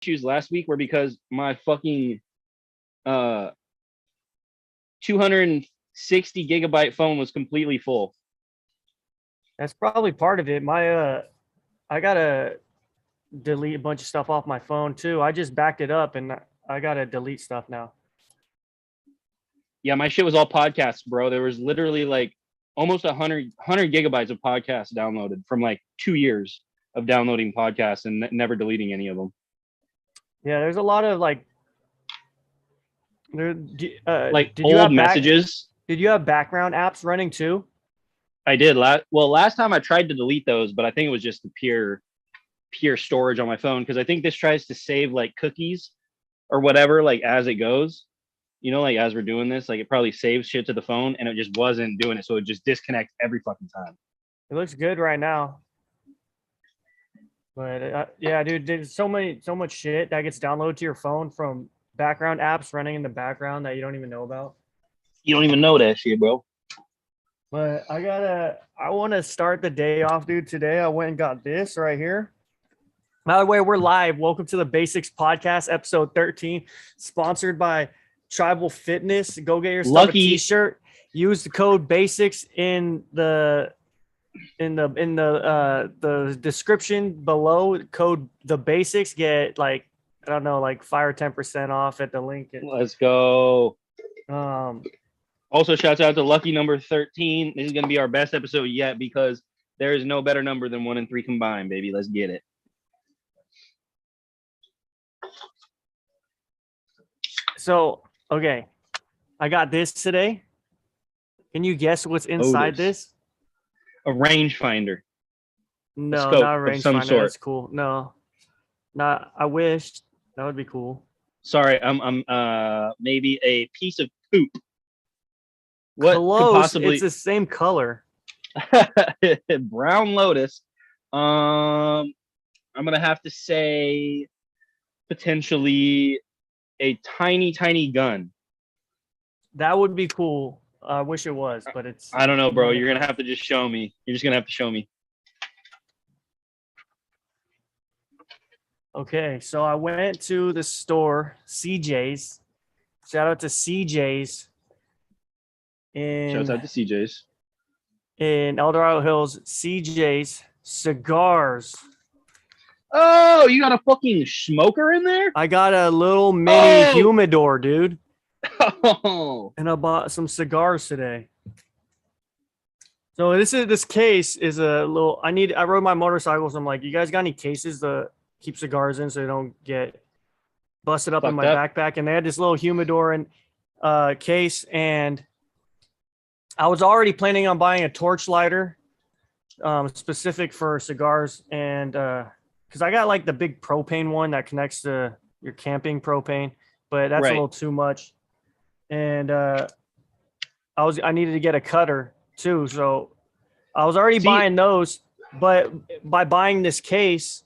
issues last week were because my fucking 260 gigabyte phone was completely full. That's probably part of it. I gotta delete a bunch of stuff off my phone too. I just backed it up and I gotta delete stuff now. Yeah, my shit was all podcasts, bro. There was literally like almost 100 gigabytes of podcasts downloaded from like 2 years of downloading podcasts and never deleting any of them. Yeah, there's a lot of like old messages. Did you have background apps running too? I did. Last time I tried to delete those, but I think it was just the pure storage on my phone, because I think this tries to save like cookies or whatever, like as it goes, you know, like as we're doing this, like it probably saves shit to the phone, and it just wasn't doing it, so it just disconnects every fucking time. It looks good right now, but yeah, dude, there's so much shit that gets downloaded to your phone from background apps running in the background that you don't even know about. You don't even know that shit, bro. But I want to start the day off, dude. Today I went and got this right here. By the way, we're live. Welcome to the Basics Podcast, episode 13, sponsored by Tribal Fitness. Go get yourself a t-shirt. Use the code BASICS in the description below. Code the Basics. Get like, I don't know, like 5 or 10% off at the link. Let's go. Also, shouts out to lucky number 13. This is going to be our best episode yet, because there is no better number than 1 and 3 combined, baby. Let's get it. So, okay, I got this today. Can you guess what's inside this? A rangefinder. No, not a rangefinder. That's cool. No, not. I wish that would be cool. Sorry, I'm maybe a piece of poop. What close? Possibly... It's the same color. Brown Lotus. I'm gonna have to say potentially a tiny gun. That would be cool. I wish it was, but it's. I don't know, bro. You're gonna have to just show me. You're just gonna have to show me. Okay, so I went to the store, CJ's. Shout out to CJ's. Shouts out to CJ's. In El Dorado Hills, CJ's Cigars. Oh, you got a fucking smoker in there? I got a little mini humidor, dude. Oh. And I bought some cigars today. So this case is a little. I rode my motorcycle, so I'm like, you guys got any cases to keep cigars in so they don't get busted up in my backpack? And they had this little humidor and case, and I was already planning on buying a torch lighter, specific for cigars, and because I got like the big propane one that connects to your camping propane, but that's a little too much. And I needed to get a cutter too, so I was already buying those. But by buying this case,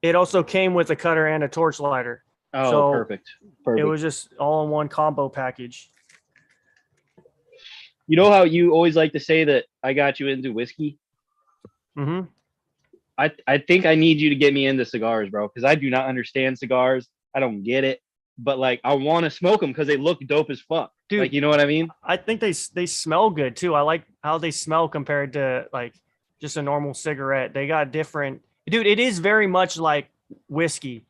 it also came with a cutter and a torch lighter. Oh, so perfect. It was just all in one combo package. You know how you always like to say that I got you into whiskey? Mm-hmm. I think I need you to get me into cigars, bro, because I do not understand cigars. I don't get it. But, like, I want to smoke them because they look dope as fuck. Dude, like, you know what I mean? I think they smell good, too. I like how they smell compared to, like, just a normal cigarette. They got different – dude, it is very much like whiskey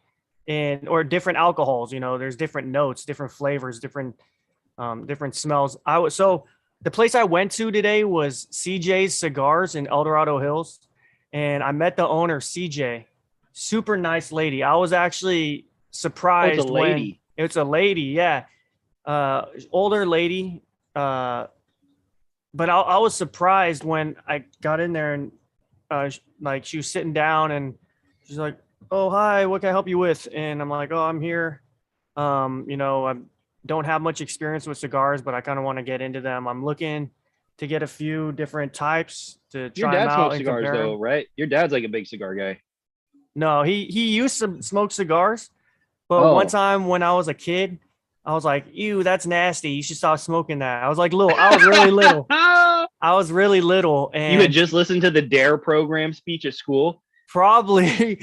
or different alcohols. You know, there's different notes, different flavors, different smells. So the place I went to today was CJ's Cigars in El Dorado Hills, and I met the owner, CJ. Super nice lady. I was actually surprised. It's a lady. It's a lady, yeah. Older lady. But I was surprised when I got in there and like she was sitting down and she's like, "Oh, hi, what can I help you with?" And I'm like, "Oh, I'm here. You know, I don't have much experience with cigars, but I kind of want to get into them. I'm looking to get a few different types to try them out." Your dad smokes cigars though, right? Your dad's like a big cigar guy. No, he used to smoke cigars, but one time when I was a kid, I was like, "Ew, that's nasty. You should stop smoking that." I was like little. I was really little. I was really little. And you had just listened to the DARE program speech at school? Probably.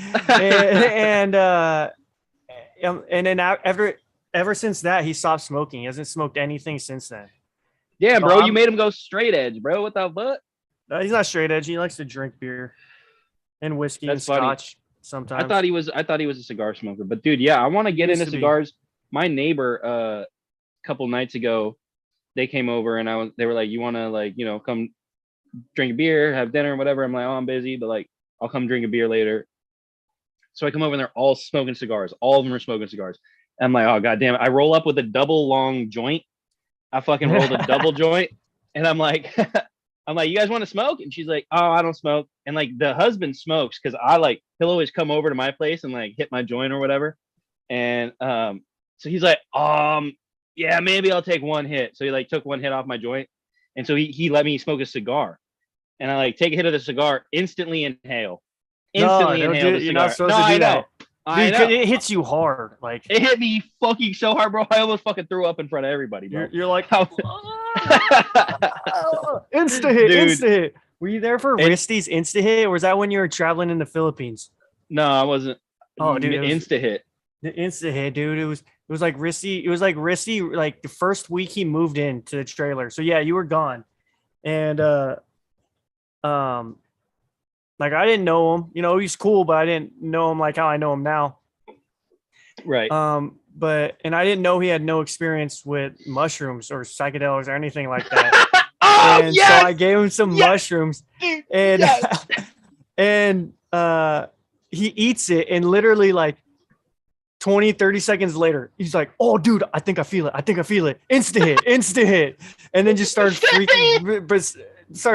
and then ever since that, he stopped smoking. He hasn't smoked anything since then. Damn, bro, you made him go straight edge, bro. What the fuck? No, he's not straight edge. He likes to drink beer and whiskey and scotch sometimes. I thought he was a cigar smoker, but dude, yeah, I want to get into cigars. My neighbor, a couple nights ago, they came over and they were like, you want to like, come drink a beer, have dinner, whatever. I'm like, oh, I'm busy, but like, I'll come drink a beer later. So I come over and they're all smoking cigars. All of them are smoking cigars. I'm like, oh, God damn it. I roll up with a double long joint. I fucking rolled a double joint. And I'm like, you guys want to smoke? And she's like, oh, I don't smoke. And like the husband smokes because he'll always come over to my place and like hit my joint or whatever. And so he's like, yeah, maybe I'll take one hit. So he like took one hit off my joint. And so he let me smoke a cigar. And I like take a hit of the cigar, instantly inhale. Instantly inhale the cigar. You're not supposed to do that. Dude, it hits you hard. Like it hit me fucking so hard, bro. I almost fucking threw up in front of everybody, bro. You're like, insta hit. Were you there for Risty's insta hit, or was that when you were traveling in the Philippines? No, I wasn't. Oh, dude, insta hit. The insta hit, dude. It was like Risty. It was like Risty. Like the first week he moved into the trailer. So yeah, you were gone, and like I didn't know him. He's cool, but I didn't know him like how I know him now. Right. And I didn't know he had no experience with mushrooms or psychedelics or anything like that. So I gave him some mushrooms, and and he eats it, and literally like 20-30 seconds later, he's like, oh, dude, I think I feel it. Insta hit. And then just started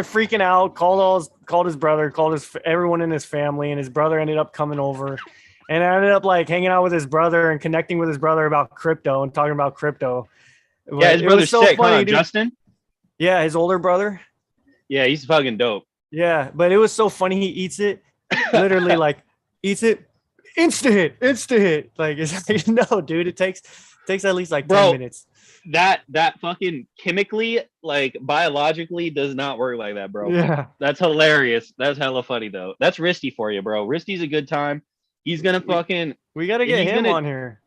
freaking out, called his brother, called everyone in his family, and his brother ended up coming over. And I ended up like hanging out with his brother and connecting with his brother about crypto and talking about crypto. Yeah, his brother's so sick, funny, huh? Justin? Yeah, his older brother. Yeah, he's fucking dope. Yeah, but it was so funny. He eats it, literally like eats it, insta hit. Like, it's like, no, dude, it takes at least like 10 minutes. That fucking chemically, like biologically, does not work like that, bro. Yeah, that's hilarious. That's hella funny though. That's Risty for you, bro. Risty's a good time. He's gonna fucking. We gotta get him on here,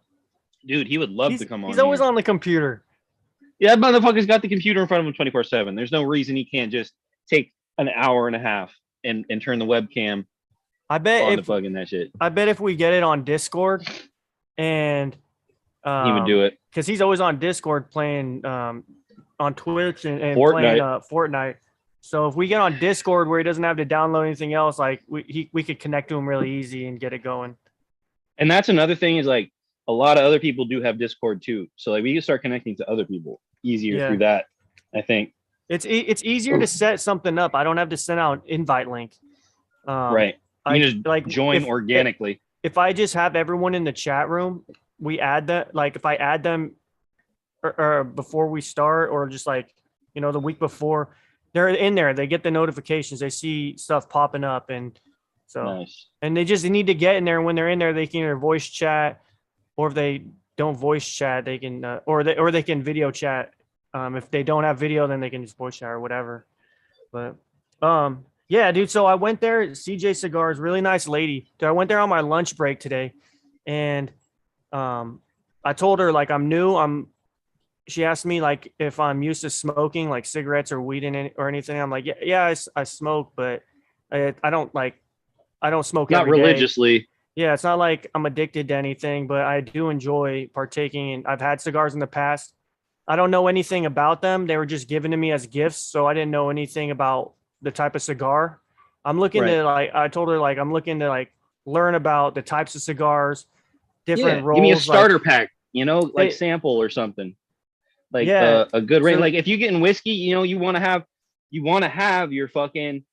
dude. He would love to come on. He's always on the computer. Yeah, that motherfucker's got the computer in front of him 24/7. There's no reason he can't just take an hour and a half and turn the webcam. I bet on the fucking that shit. I bet if we get it on Discord, and he would do it because he's always on Discord playing on Twitch and Fortnite. Playing Fortnite. So if we get on Discord where he doesn't have to download anything else, like we could connect to him really easy and get it going. And that's another thing is like a lot of other people do have Discord too. So like we can start connecting to other people easier through that. I think it's easier to set something up. I don't have to send out an invite link. Right. You can just like join organically. If I just have everyone in the chat room, we add that. Like if I add them or before we start, or just like the week before. They're in there. They get the notifications. They see stuff popping up, and so nice. And they just need to get in there. And when they're in there, they can either voice chat, or if they don't voice chat, they can or they can video chat. If they don't have video, then they can just voice chat or whatever. But yeah, dude. So I went there. CJ Cigars, really nice lady. Dude, I went there on my lunch break today, and I told her like I'm new. She asked me like if I'm used to smoking like cigarettes or weed or anything. I'm like, yeah, I smoke, but I don't smoke not every religiously. Day. Yeah, it's not like I'm addicted to anything, but I do enjoy partaking. And I've had cigars in the past. I don't know anything about them. They were just given to me as gifts, so I didn't know anything about the type of cigar. I'm looking to like. I told her like I'm looking to like learn about the types of cigars, different rolls. Give me a starter pack, like sample or something. Like a good range. Like if you get in whiskey, you want to have your fucking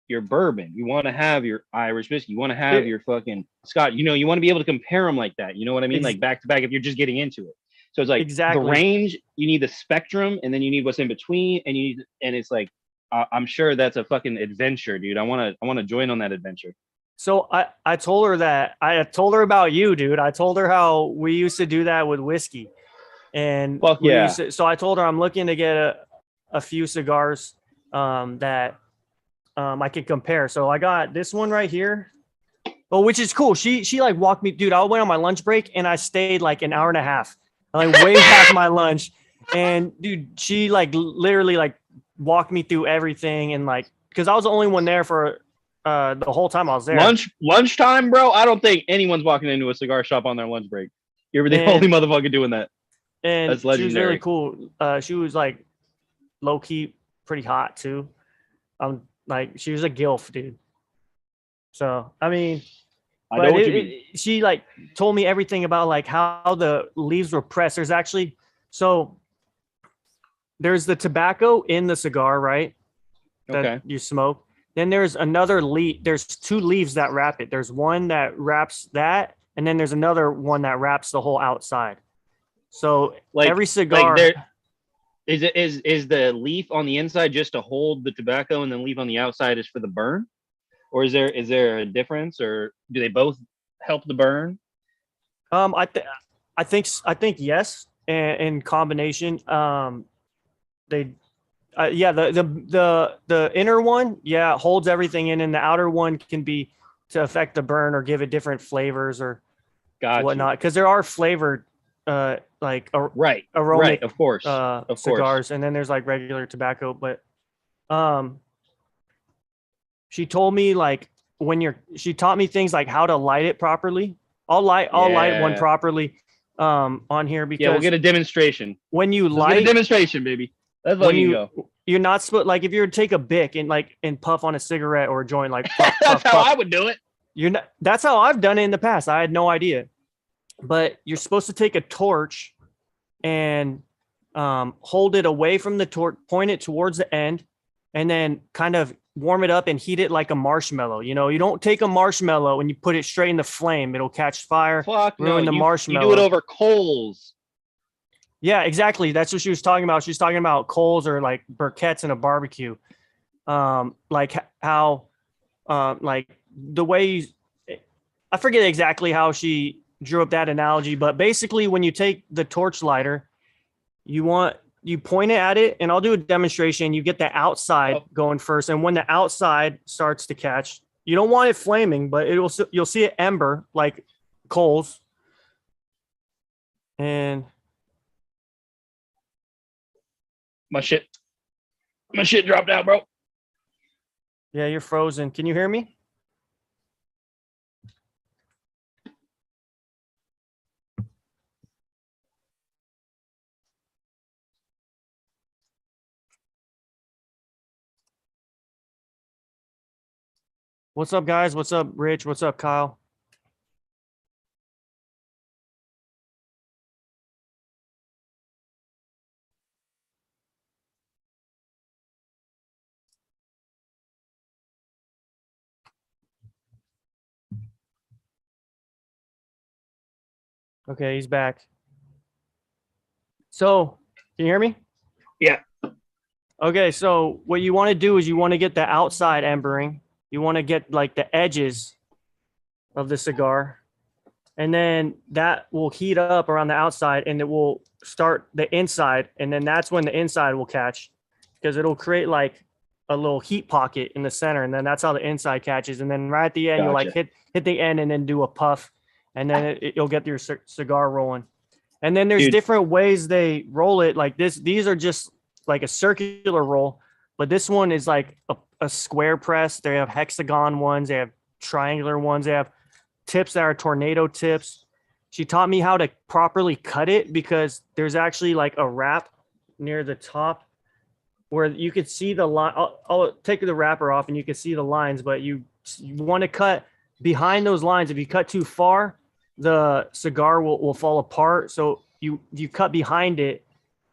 your bourbon. You want to have your Irish whiskey. You want to have your fucking Scotch. You want to be able to compare them like that. You know what I mean? Like back to back. If you're just getting into it, so it's like the range. You need the spectrum, and then you need what's in between, and it's like I'm sure that's a fucking adventure, dude. I want to join on that adventure. So I told her that I told her about you, dude. I told her how we used to do that with whiskey. And so I told her I'm looking to get a few cigars that I could compare. So I got this one right here. Oh, which is cool. She like walked me, dude. I went on my lunch break and I stayed like an hour and a half, like way past my lunch. And dude, she like literally like walked me through everything and like because I was the only one there for the whole time I was there. Lunchtime, bro. I don't think anyone's walking into a cigar shop on their lunch break. You're the only motherfucker doing that. And that's legendary. She was really cool. She was like low key pretty hot too. Like she was a gilf, dude. So I mean, I know what you mean. She like told me everything about like how the leaves were pressed. There's actually there's the tobacco in the cigar, right? That you smoke. Then there's another leaf. There's two leaves that wrap it. There's one that wraps that, and then there's another one that wraps the whole outside. So like every cigar. Like is the leaf on the inside just to hold the tobacco, and the leaf on the outside is for the burn? Or is there a difference, or do they both help the burn? I think yes, and in combination. The inner one, holds everything in, and the outer one can be to affect the burn or give it different flavors or whatnot. Because there are flavored, aromatic, of course, cigars, and then there's like regular tobacco. But, she told me like she taught me things like how to light it properly. I'll light one properly, on here because we'll get a demonstration. When you light a demonstration, baby. That's when you go. You're not supposed like if you were to take a Bic and puff on a cigarette or a joint, like that's how I would do it. You're not. That's how I've done it in the past. I had no idea, but you're supposed to take a torch and hold it away from the torch, point it towards the end, and then kind of warm it up and heat it like a marshmallow. You know, you don't take a marshmallow and you put it straight in the flame; it'll catch fire. Ruin the marshmallow. You do it over coals. Yeah, exactly. That's what she was talking about. She's talking about coals or like briquettes in a barbecue. Like how, like the way I forget exactly how she drew up that analogy, but basically when you take the torch lighter, you point it at it, and I'll do a demonstration. You get the outside going first, and when the outside starts to catch, you don't want it flaming, but you'll see it ember like coals, and my shit dropped out, bro. Yeah, you're frozen. Can you hear me? What's up, guys? What's up, Rich? What's up, Kyle? Okay, he's back. So, can you hear me? Yeah. Okay, so what you want to do is you want to get the outside embering. You want to get like the edges of the cigar. And then that will heat up around the outside and it will start the inside. And then that's when the inside will catch because it'll create like a little heat pocket in the center. And then that's how the inside catches. And then right at the end, you'll like hit the end and then do a puff. And then you'll get your cigar rolling. And then there's different ways they roll it. Like this, these are just like a circular roll, but this one is like a square press. They have hexagon ones. They have triangular ones. They have tips that are tornado tips. She taught me how to properly cut it because there's actually like a wrap near the top where you could see the line. I'll take the wrapper off and you can see the lines, but you want to cut behind those lines. If you cut too far, the cigar will fall apart. So you cut behind it,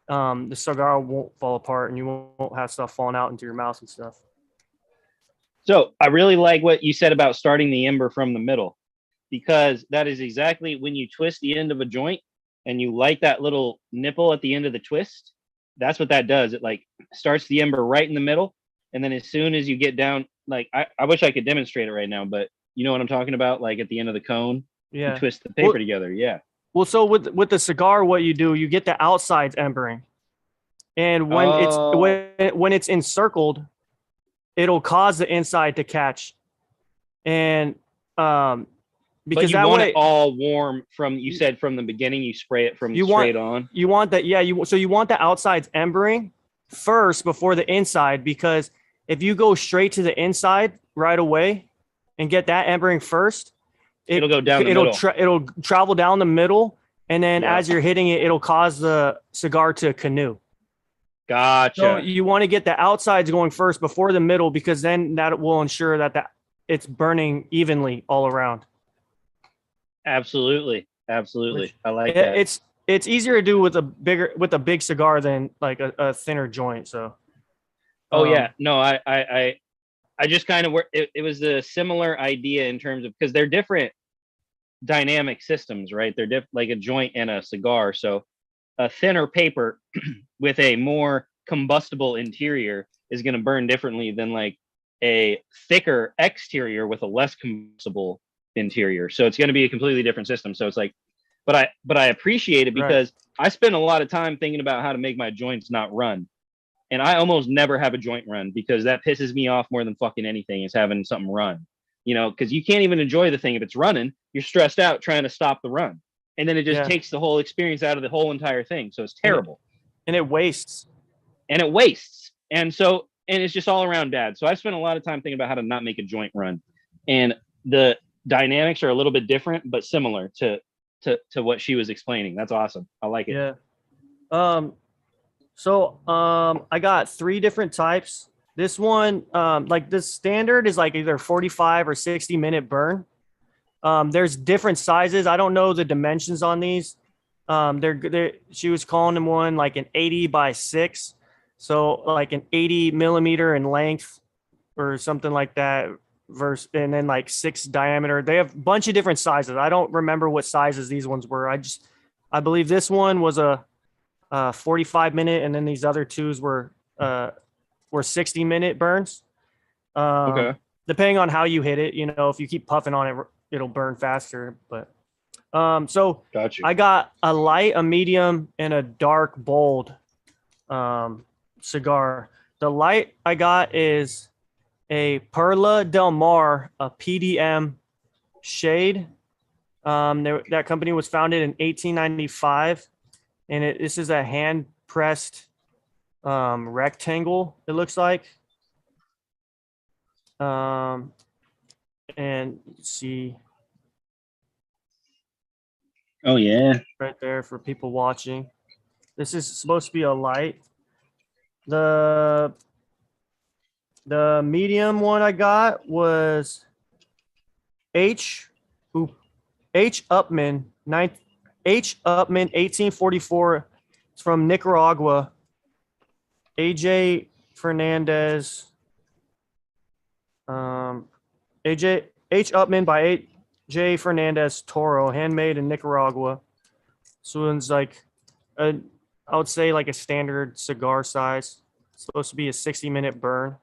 the cigar won't fall apart and you won't have stuff falling out into your mouth and stuff. So I really like what you said about starting the ember from the middle, because that is exactly when you twist the end of a joint and you light that little nipple at the end of the twist. That's what that does. It like starts the ember right in the middle. And then as soon as you get down, like I wish I could demonstrate it right now, but you know what I'm talking about? Like at the end of the cone, you twist the paper together. Yeah. Well, so with the cigar, what you do, you get the outsides embering. And when it's encircled, it'll cause the inside to catch. And Because but you that want way it all warm from, you said from the beginning, you spray it from straight on. You want that, yeah. You want the outsides embering first before the inside, because if you go straight to the inside right away and get that embering first, It'll go down the middle. It'll travel down the middle, and then Yeah. as you're hitting it, it'll cause the cigar to canoe. Gotcha. So you want to get the outsides going first before the middle, because then that will ensure that it's burning evenly all around. Absolutely. I like that. It's easier to do with a big cigar than like a thinner joint. So. Oh yeah, no, I just kind of it was a similar idea in terms of, because they're different dynamic systems, right? They're like a joint and a cigar. So a thinner paper with a more combustible interior is going to burn differently than like a thicker exterior with a less combustible interior. So it's going to be a completely different system. So it's like, but I appreciate it because I spend a lot of time thinking about how to make my joints not run. And I almost never have a joint run because that pisses me off more than fucking anything, is having something run, because you can't even enjoy the thing if it's running. You're stressed out trying to stop the run. And then it just takes the whole experience out of the whole entire thing. So it's terrible. And it wastes. And it's just all around bad. So I spent a lot of time thinking about how to not make a joint run. And the dynamics are a little bit different, but similar to what she was explaining. That's awesome. I like it. Yeah. So I got 3 different types. This one, like the standard is like either 45 or 60-minute burn. There's different sizes. I don't know the dimensions on these. She was calling them one like an 80 by 6. So like an 80 millimeter in length or something like that. And then like 6 diameter. They have a bunch of different sizes. I don't remember what sizes these ones were. I believe this one was a 45-minute, and then these other 2s were 60-minute burns. Okay. Depending on how you hit it, if you keep puffing on it, it'll burn faster. But so Got you. I got a light, a medium, and a dark bold cigar. The light I got is a Perla Del Mar, a PDM shade. That company was founded in 1895. And this is a hand pressed rectangle, it looks like. And let's see. Oh yeah. Right there for people watching. This is supposed to be a light. The medium one I got was H. Upman 1844. It's from Nicaragua. AJ Fernandez. H. Upman by AJ Fernandez Toro, handmade in Nicaragua. So one's like I would say like a standard cigar size. It's supposed to be a 60-minute burn.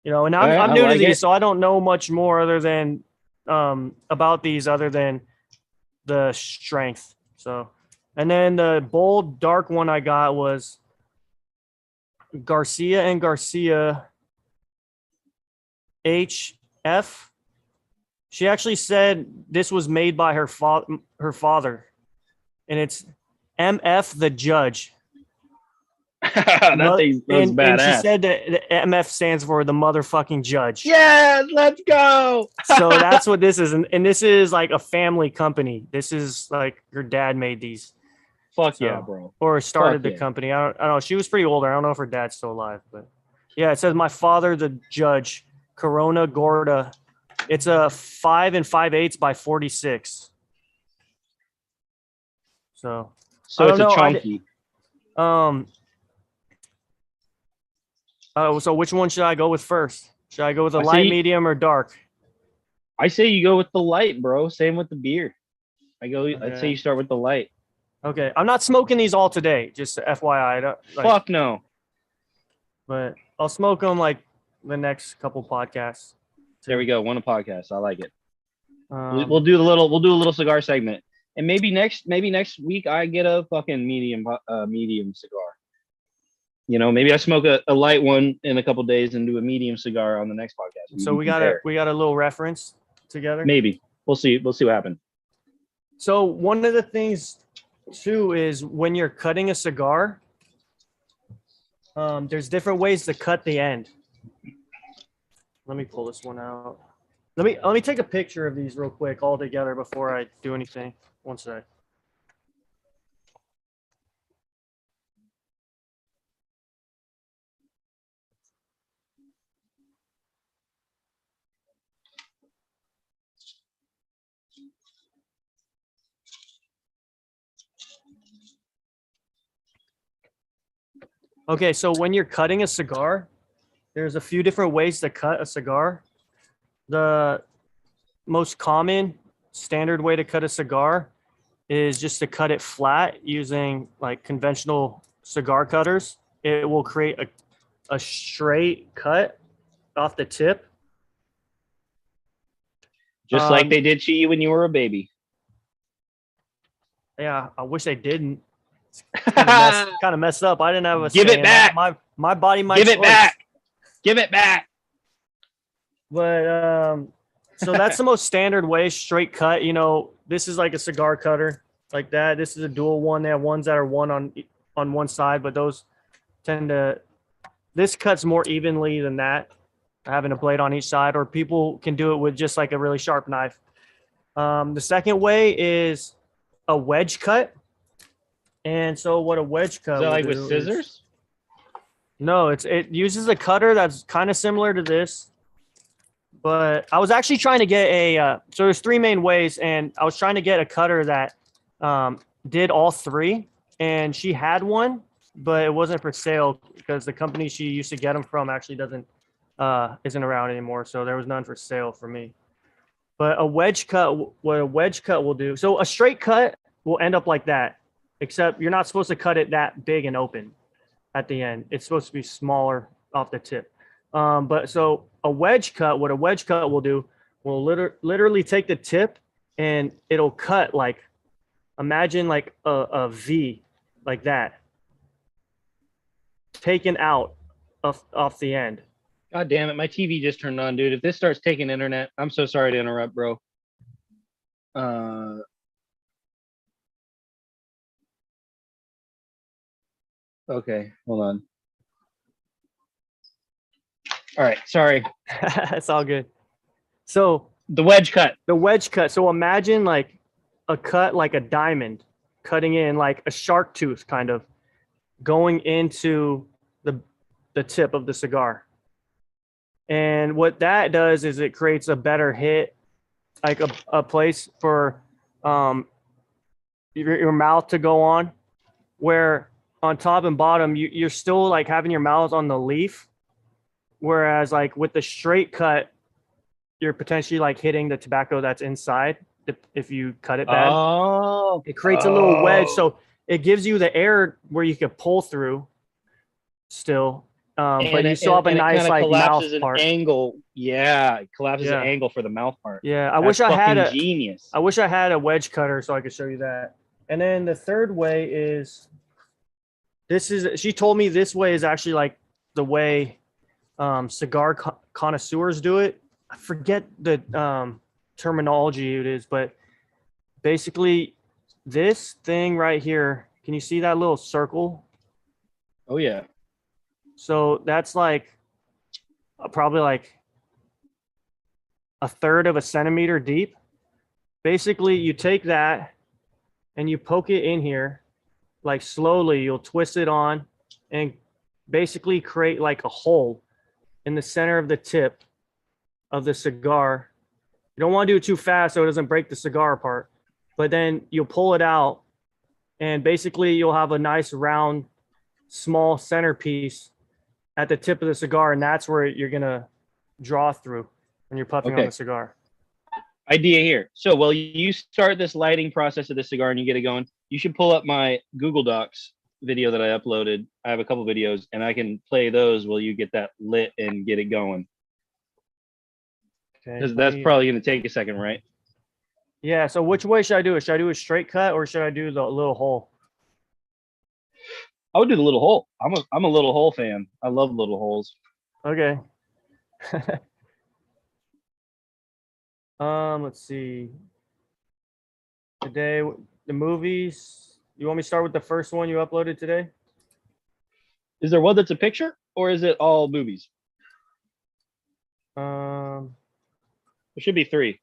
And I'm new to these, so I don't know much more other than about these other than the strength. So, and then the bold dark one I got was Garcia and Garcia HF. She actually said this was made by her father, and it's MF the Judge. That thing was badass. And she said that the MF stands for the motherfucking judge. Yeah, let's go. So that's what this is. And this is like a family company. This is like her dad made these. Fuck yeah, bro. Or started the company. I don't know. She was pretty older. I don't know if her dad's still alive, but yeah, it says my father, the judge, Corona Gorda. It's a 5 5/8 by 46. So it's a chunky. So which one should I go with first? Should I go with a light, medium, or dark? I say you go with the light, bro. Same with the beer. I'd say you start with the light. Okay. I'm not smoking these all today, just FYI. Fuck no. But I'll smoke them like the next couple podcasts. There we go. One a podcast. I like it. We'll do a little cigar segment. And maybe next week I get a fucking medium cigar. You know, maybe I smoke a light one in a couple days and do a medium cigar on the next podcast. So we got a little reference together. Maybe we'll see. We'll see what happens. So one of the things too is when you're cutting a cigar, there's different ways to cut the end. Let me pull this one out. Let me take a picture of these real quick all together before I do anything. One sec. Okay, so when you're cutting a cigar, there's a few different ways to cut a cigar. The most common standard way to cut a cigar is just to cut it flat using like conventional cigar cutters. It will create a straight cut off the tip. Just like they did to you when you were a baby. Yeah, I wish they didn't. It's kind of messed up. I didn't have a give it back. My body, my give choice. It back. Give it back. But so that's the most standard way, straight cut. You know, this is like a cigar cutter like that. This is a dual one. They have ones that are one on one side, but those tend to. This cuts more evenly than that, having a blade on each side. Or people can do it with just like a really sharp knife. The second way is a wedge cut. And so what a wedge cut is that like with scissors? No, it uses a cutter that's kind of similar to this. But I was actually trying to get so there's three main ways, and I was trying to get a cutter that did all three, and she had one, but it wasn't for sale because the company she used to get them from actually isn't around anymore, so there was none for sale for me. But a wedge cut, what a wedge cut will do, so a straight cut will end up like that, except you're not supposed to cut it that big and open at the end. It's supposed to be smaller off the tip. But so a wedge cut, what a wedge cut will do, will literally take the tip and it'll cut like, imagine like a V like that, taken out off the end. God damn it. My TV just turned on, dude. If this starts taking internet, I'm so sorry to interrupt, bro. Okay, hold on. All right, sorry. It's all good. So the wedge cut. The wedge cut. So imagine like a cut like a diamond, cutting in like a shark tooth, kind of going into the tip of the cigar. And what that does is it creates a better hit, like a place for your mouth to go on, where on top and bottom you're still like having your mouth on the leaf, whereas like with the straight cut you're potentially like hitting the tobacco that's inside if you cut it bad. Oh, it creates a little wedge, so it gives you the air where you could pull through still, but you still have a nice like mouth part. Angle. Yeah, it collapses an angle for the mouth part. Yeah, I wish I had genius. I wish I had a wedge cutter so I could show you that. And then the third way is she told me this way is actually like the way cigar connoisseurs do it. I forget the terminology it is, but basically this thing right here, can you see that little circle? Oh yeah. So that's like probably like a third of a centimeter deep. Basically you take that and you poke it in here, like slowly you'll twist it on and basically create like a hole in the center of the tip of the cigar. You don't want to do it too fast so it doesn't break the cigar apart, but then you'll pull it out and basically you'll have a nice round, small centerpiece at the tip of the cigar, and that's where you're going to draw through when you're puffing on the cigar. Idea here. So while you start this lighting process of the cigar and you get it going, you should pull up my Google Docs video that I uploaded. I have a couple videos and I can play those while you get that lit and get it going. Because that's probably going to take a second, right? Yeah. So which way should I do it? Should I do a straight cut or should I do the little hole? I would do the little hole. I'm a little hole fan. I love little holes. Okay. Let's see. Today, the movies. You want me to start with the first one you uploaded today? Is there one that's a picture, or is it all movies? Um, There should be 3.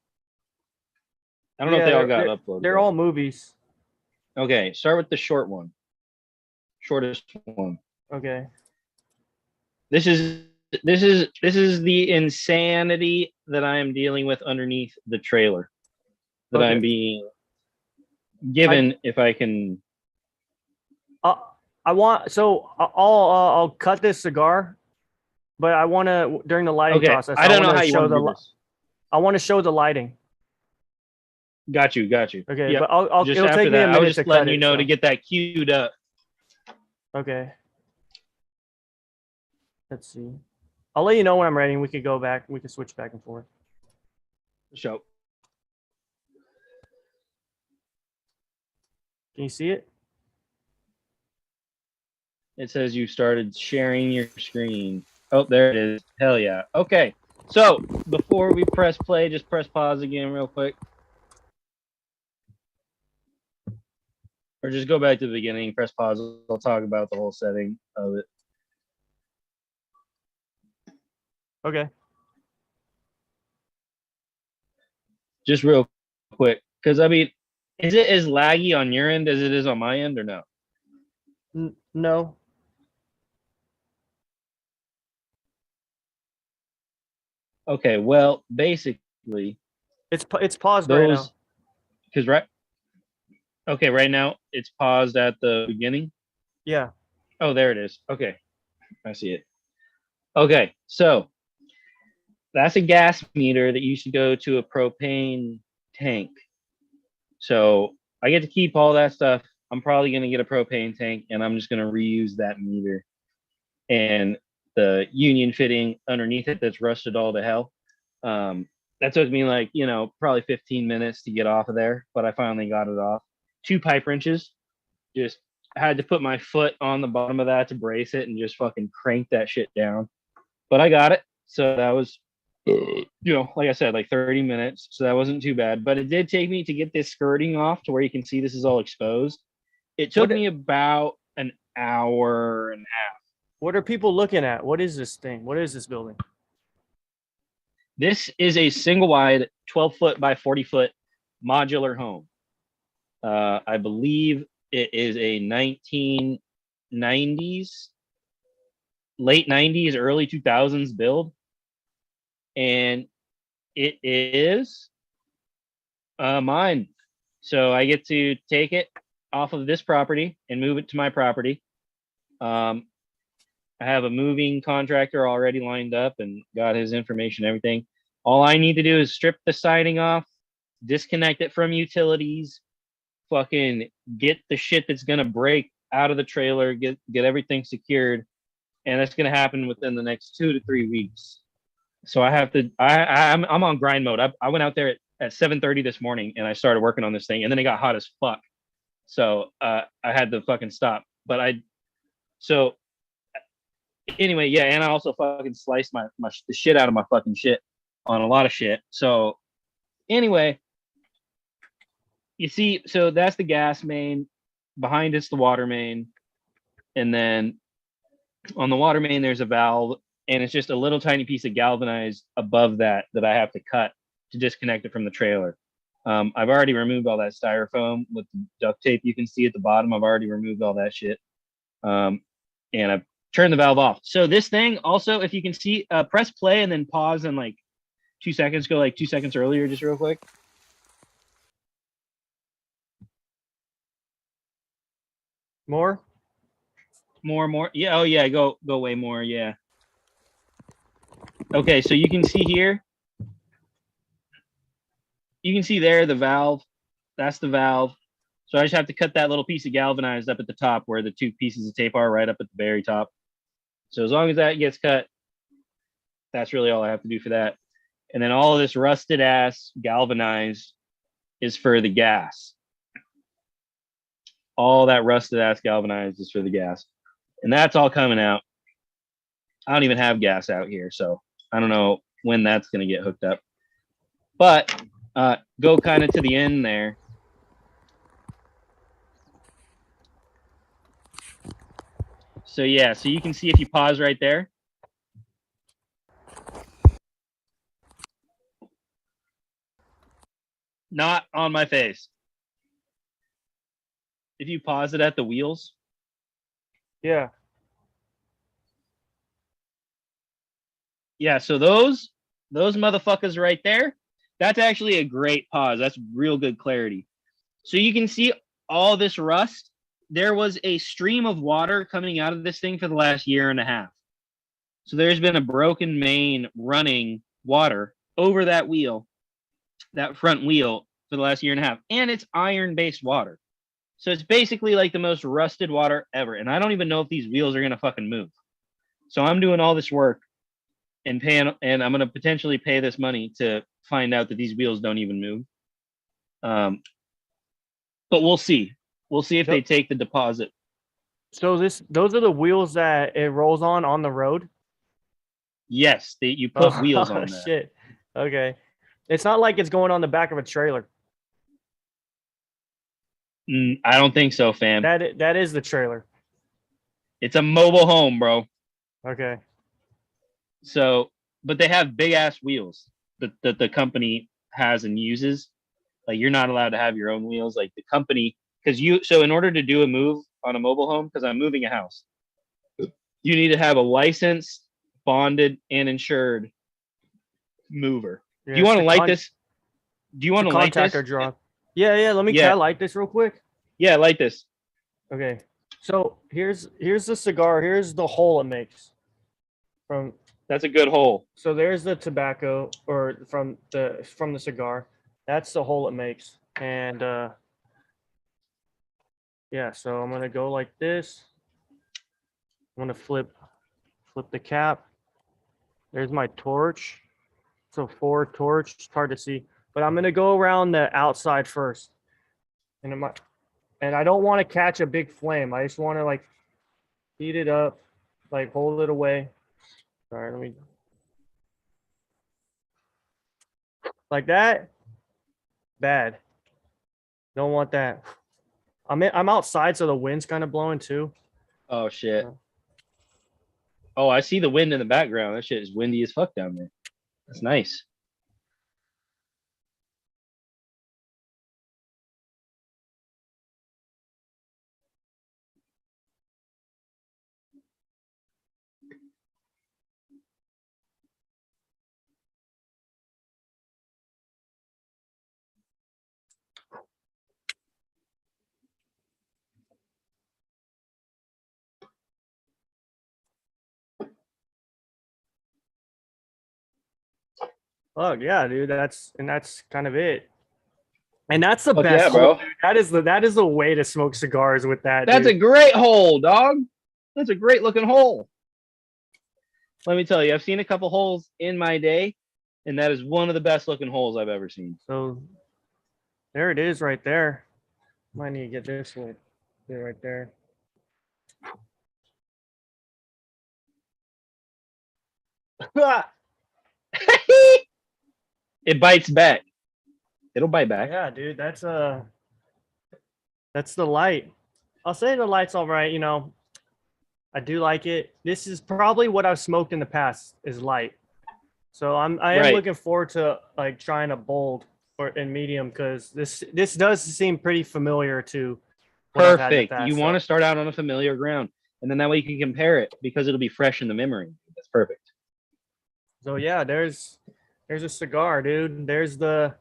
I don't know if yeah, they all got uploaded. they're all movies. Okay, start with the short one. Shortest one. Okay. This is the insanity that I am dealing with underneath the trailer that Okay. I'm being given. If I can, I want so I'll cut this cigar, but I want to during the lighting okay. process. I don't know wanna how you show want to the do this. I want to show the lighting. Got you. Okay, Yep. but I'll Just it'll after take me a that, I was minute to just letting cut you it. know So. to get that queued up. Okay. Let's see. I'll let you know when I'm ready. And we could go back. We can switch back and forth. Show. Can you see it? It says you started sharing your screen. Oh, there it is. Hell yeah. Okay. So before we press play, just press pause again real quick. Or just go back to the beginning, press pause. I'll talk about the whole setting of it. Okay. Just real quick. Because, I mean, is it as laggy on your end as it is on my end or no? No. Okay, well, basically, It's paused right now. Because right now it's paused at the beginning. Yeah. Oh, there it is. Okay, I see it. Okay, so that's a gas meter that used to go to a propane tank. So I get to keep all that stuff. I'm probably going to get a propane tank, and I'm just going to reuse that meter and the union fitting underneath it that's rusted all to hell. That took me like, probably 15 minutes to get off of there, but I finally got it off. 2 pipe wrenches. Just had to put my foot on the bottom of that to brace it and just fucking crank that shit down. But I got it. So that was, like I said, like 30 minutes. So that wasn't too bad. But it did take me to get this skirting off to where you can see this is all exposed. It took me about an hour and a half. What are people looking at? What is this thing? What is this building? This is a single wide 12-foot by 40-foot modular home. I believe it is a 1990s, late 90s, early 2000s build. And it is mine. So I get to take it off of this property and move it to my property. I have a moving contractor already lined up and got his information, everything. All I need to do is strip the siding off, disconnect it from utilities, fucking get the shit that's gonna break out of the trailer, get everything secured, and that's gonna happen within the next 2 to 3 weeks. So I have to. I'm on grind mode. I went out there at 7:30 this morning and I started working on this thing, and then it got hot as fuck. So I had to fucking stop. But so anyway, yeah, and I also fucking sliced the shit out of my fucking shit on a lot of shit. So anyway, you see, so that's the gas main. Behind it's the water main, and then on the water main there's a valve, and it's just a little tiny piece of galvanized above that I have to cut to disconnect it from the trailer. I've already removed all that styrofoam with the duct tape you can see at the bottom. I've already removed all that shit. And I've turned the valve off. So this thing also, if you can see, press play and then pause and like 2 seconds, go like 2 seconds earlier, just real quick. More? More. Yeah. Oh yeah. Go way more. Yeah. Okay. So you can see here. You can see there the valve. That's the valve. So I just have to cut that little piece of galvanized up at the top where the 2 pieces of tape are, right up at the very top. So as long as that gets cut, that's really all I have to do for that. And then all of this rusted ass galvanized is for the gas. All that rusted ass galvanized is for the gas. And that's all coming out. I don't even have gas out here, so I don't know when that's going to get hooked up. But go kind of to the end there. So yeah, so you can see if you pause right there. Not on my face. If you pause it at the wheels. Yeah. Yeah, so those motherfuckers right there, that's actually a great pause. That's real good clarity. So you can see all this rust. There was a stream of water coming out of this thing for the last year and a half. So there's been a broken main running water over that wheel, that front wheel, for the last year and a half. And it's iron-based water. So it's basically like the most rusted water ever. And I don't even know if these wheels are going to fucking move. So I'm doing all this work and I'm going to potentially pay this money to find out that these wheels don't even move. But we'll see. We'll see if they take the deposit. So those are the wheels that it rolls on the road? Yes, you put wheels on that. Shit. Okay. It's not like it's going on the back of a trailer. I don't think so, fam. That is the trailer. It's a mobile home, bro. Okay. So, but they have big ass wheels that the company has and uses. Like, you're not allowed to have your own wheels. Like, the company, so in order to do a move on a mobile home, because I'm moving a house, you need to have a licensed, bonded, and insured mover. Yeah, do you want to light this? Do you want to light this? Drop. Yeah. Can I light this real quick? Yeah, light this. Okay. So here's the cigar. Here's the hole it makes. That's a good hole. So there's the tobacco, or from the cigar. That's the hole it makes. And yeah, so I'm gonna go like this. I'm gonna flip the cap. There's my torch. So 4 torch. It's hard to see, but I'm gonna go around the outside first. And I don't want to catch a big flame. I just want to like heat it up, like hold it away. All right, let me. Like that. Bad. Don't want that. I'm outside, so the wind's kind of blowing too. Oh shit. Oh, I see the wind in the background. That shit is windy as fuck down there. That's nice. Oh yeah, dude. That's kind of it. And that's the Fuck best, yeah, bro. Dude. That is the way to smoke cigars with that. That's a great hole, dog. That's a great looking hole. Let me tell you, I've seen a couple holes in my day, and that is one of the best looking holes I've ever seen. So there it is right there. Might need to get this one right there. It bites back. It'll bite back. Yeah, dude. That's the light. I'll say the light's all right. You know, I do like it. This is probably what I've smoked in the past is light. So I am looking forward to like trying a bold or in medium, because this does seem pretty familiar to. Perfect. You want to start out on a familiar ground, and then that way you can compare it because it'll be fresh in the memory. That's perfect. So yeah, there's a cigar, dude. There's the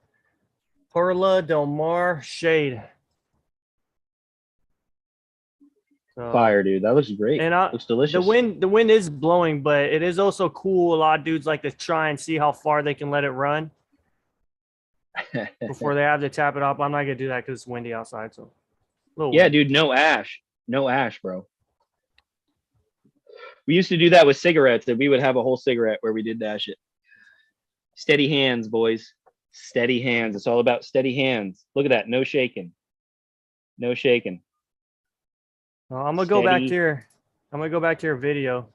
Perla Del Mar Shade. So, fire, dude. That looks great. And looks delicious. The wind is blowing, but it is also cool. A lot of dudes like to try and see how far they can let it run before they have to tap it off. I'm not gonna do that because it's windy outside. So yeah, dude, no ash, bro. We used to do that with cigarettes, that we would have a whole cigarette where we did dash it. Steady hands, boys. Steady hands. It's all about steady hands. Look at that. No shaking. No shaking. Well, I'm gonna go back here. I'm gonna go back to your video.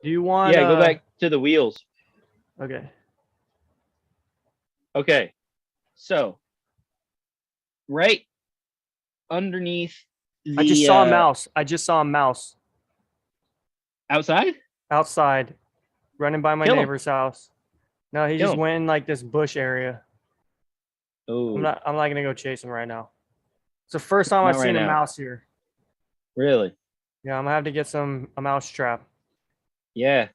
Do you want? Yeah, go back to the wheels. Okay. Okay, so right underneath I just the saw a mouse. I just saw a mouse outside. outside, running by my Kill him. neighbor's house. No, he Kill just him. went in like this bush area. Oh, I'm not gonna go chase him right now. It's the first time I've not right seen a now. mouse here. Really? Yeah, I'm gonna have to get a mouse trap. Yeah.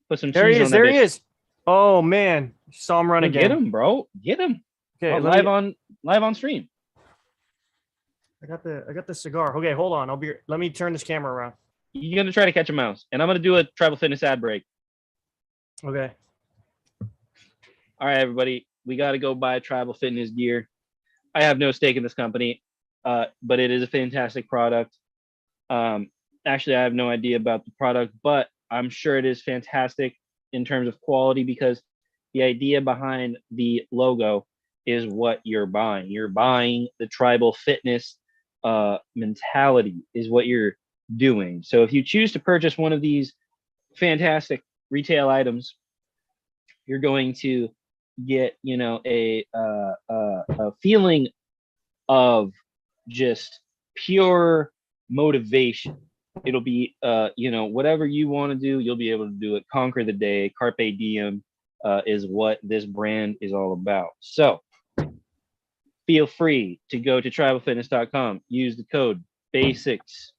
Put some There he cheese is. on that There bitch. he is. Oh man, saw him run No, again. get him, bro. Get him. Okay, Oh, live on stream. I got the cigar. Okay, hold on. Let me turn this camera around. You're gonna try to catch a mouse, and I'm gonna do a tribal fitness ad break. Okay. All right, everybody, we got to go buy tribal fitness gear. I have no stake in this company, but it is a fantastic product. Actually, I have no idea about the product, but I'm sure it is fantastic in terms of quality because the idea behind the logo is what you're buying. You're buying the tribal fitness mentality is what you're doing. So if you choose to purchase one of these fantastic retail items, you're going to get a feeling of just pure motivation. It'll be whatever you want to do, you'll be able to do it. Conquer the day. Carpe diem is what this brand is all about. So feel free to go to tribalfitness.com, use the code basics,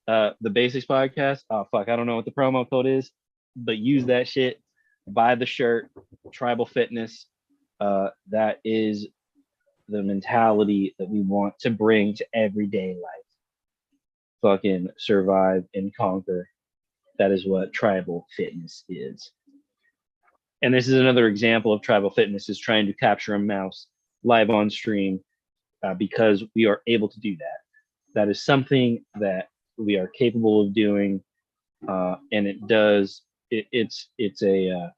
the basics podcast. Oh fuck, I don't know what the promo code is, but use that shit. Buy the shirt, tribal fitness. That is the mentality that we want to bring to everyday life. Fucking survive and conquer. That is what tribal fitness is. And this is another example of tribal fitness is trying to capture a mouse live on stream because we are able to do that. That is something that we are capable of doing, and it does. It's a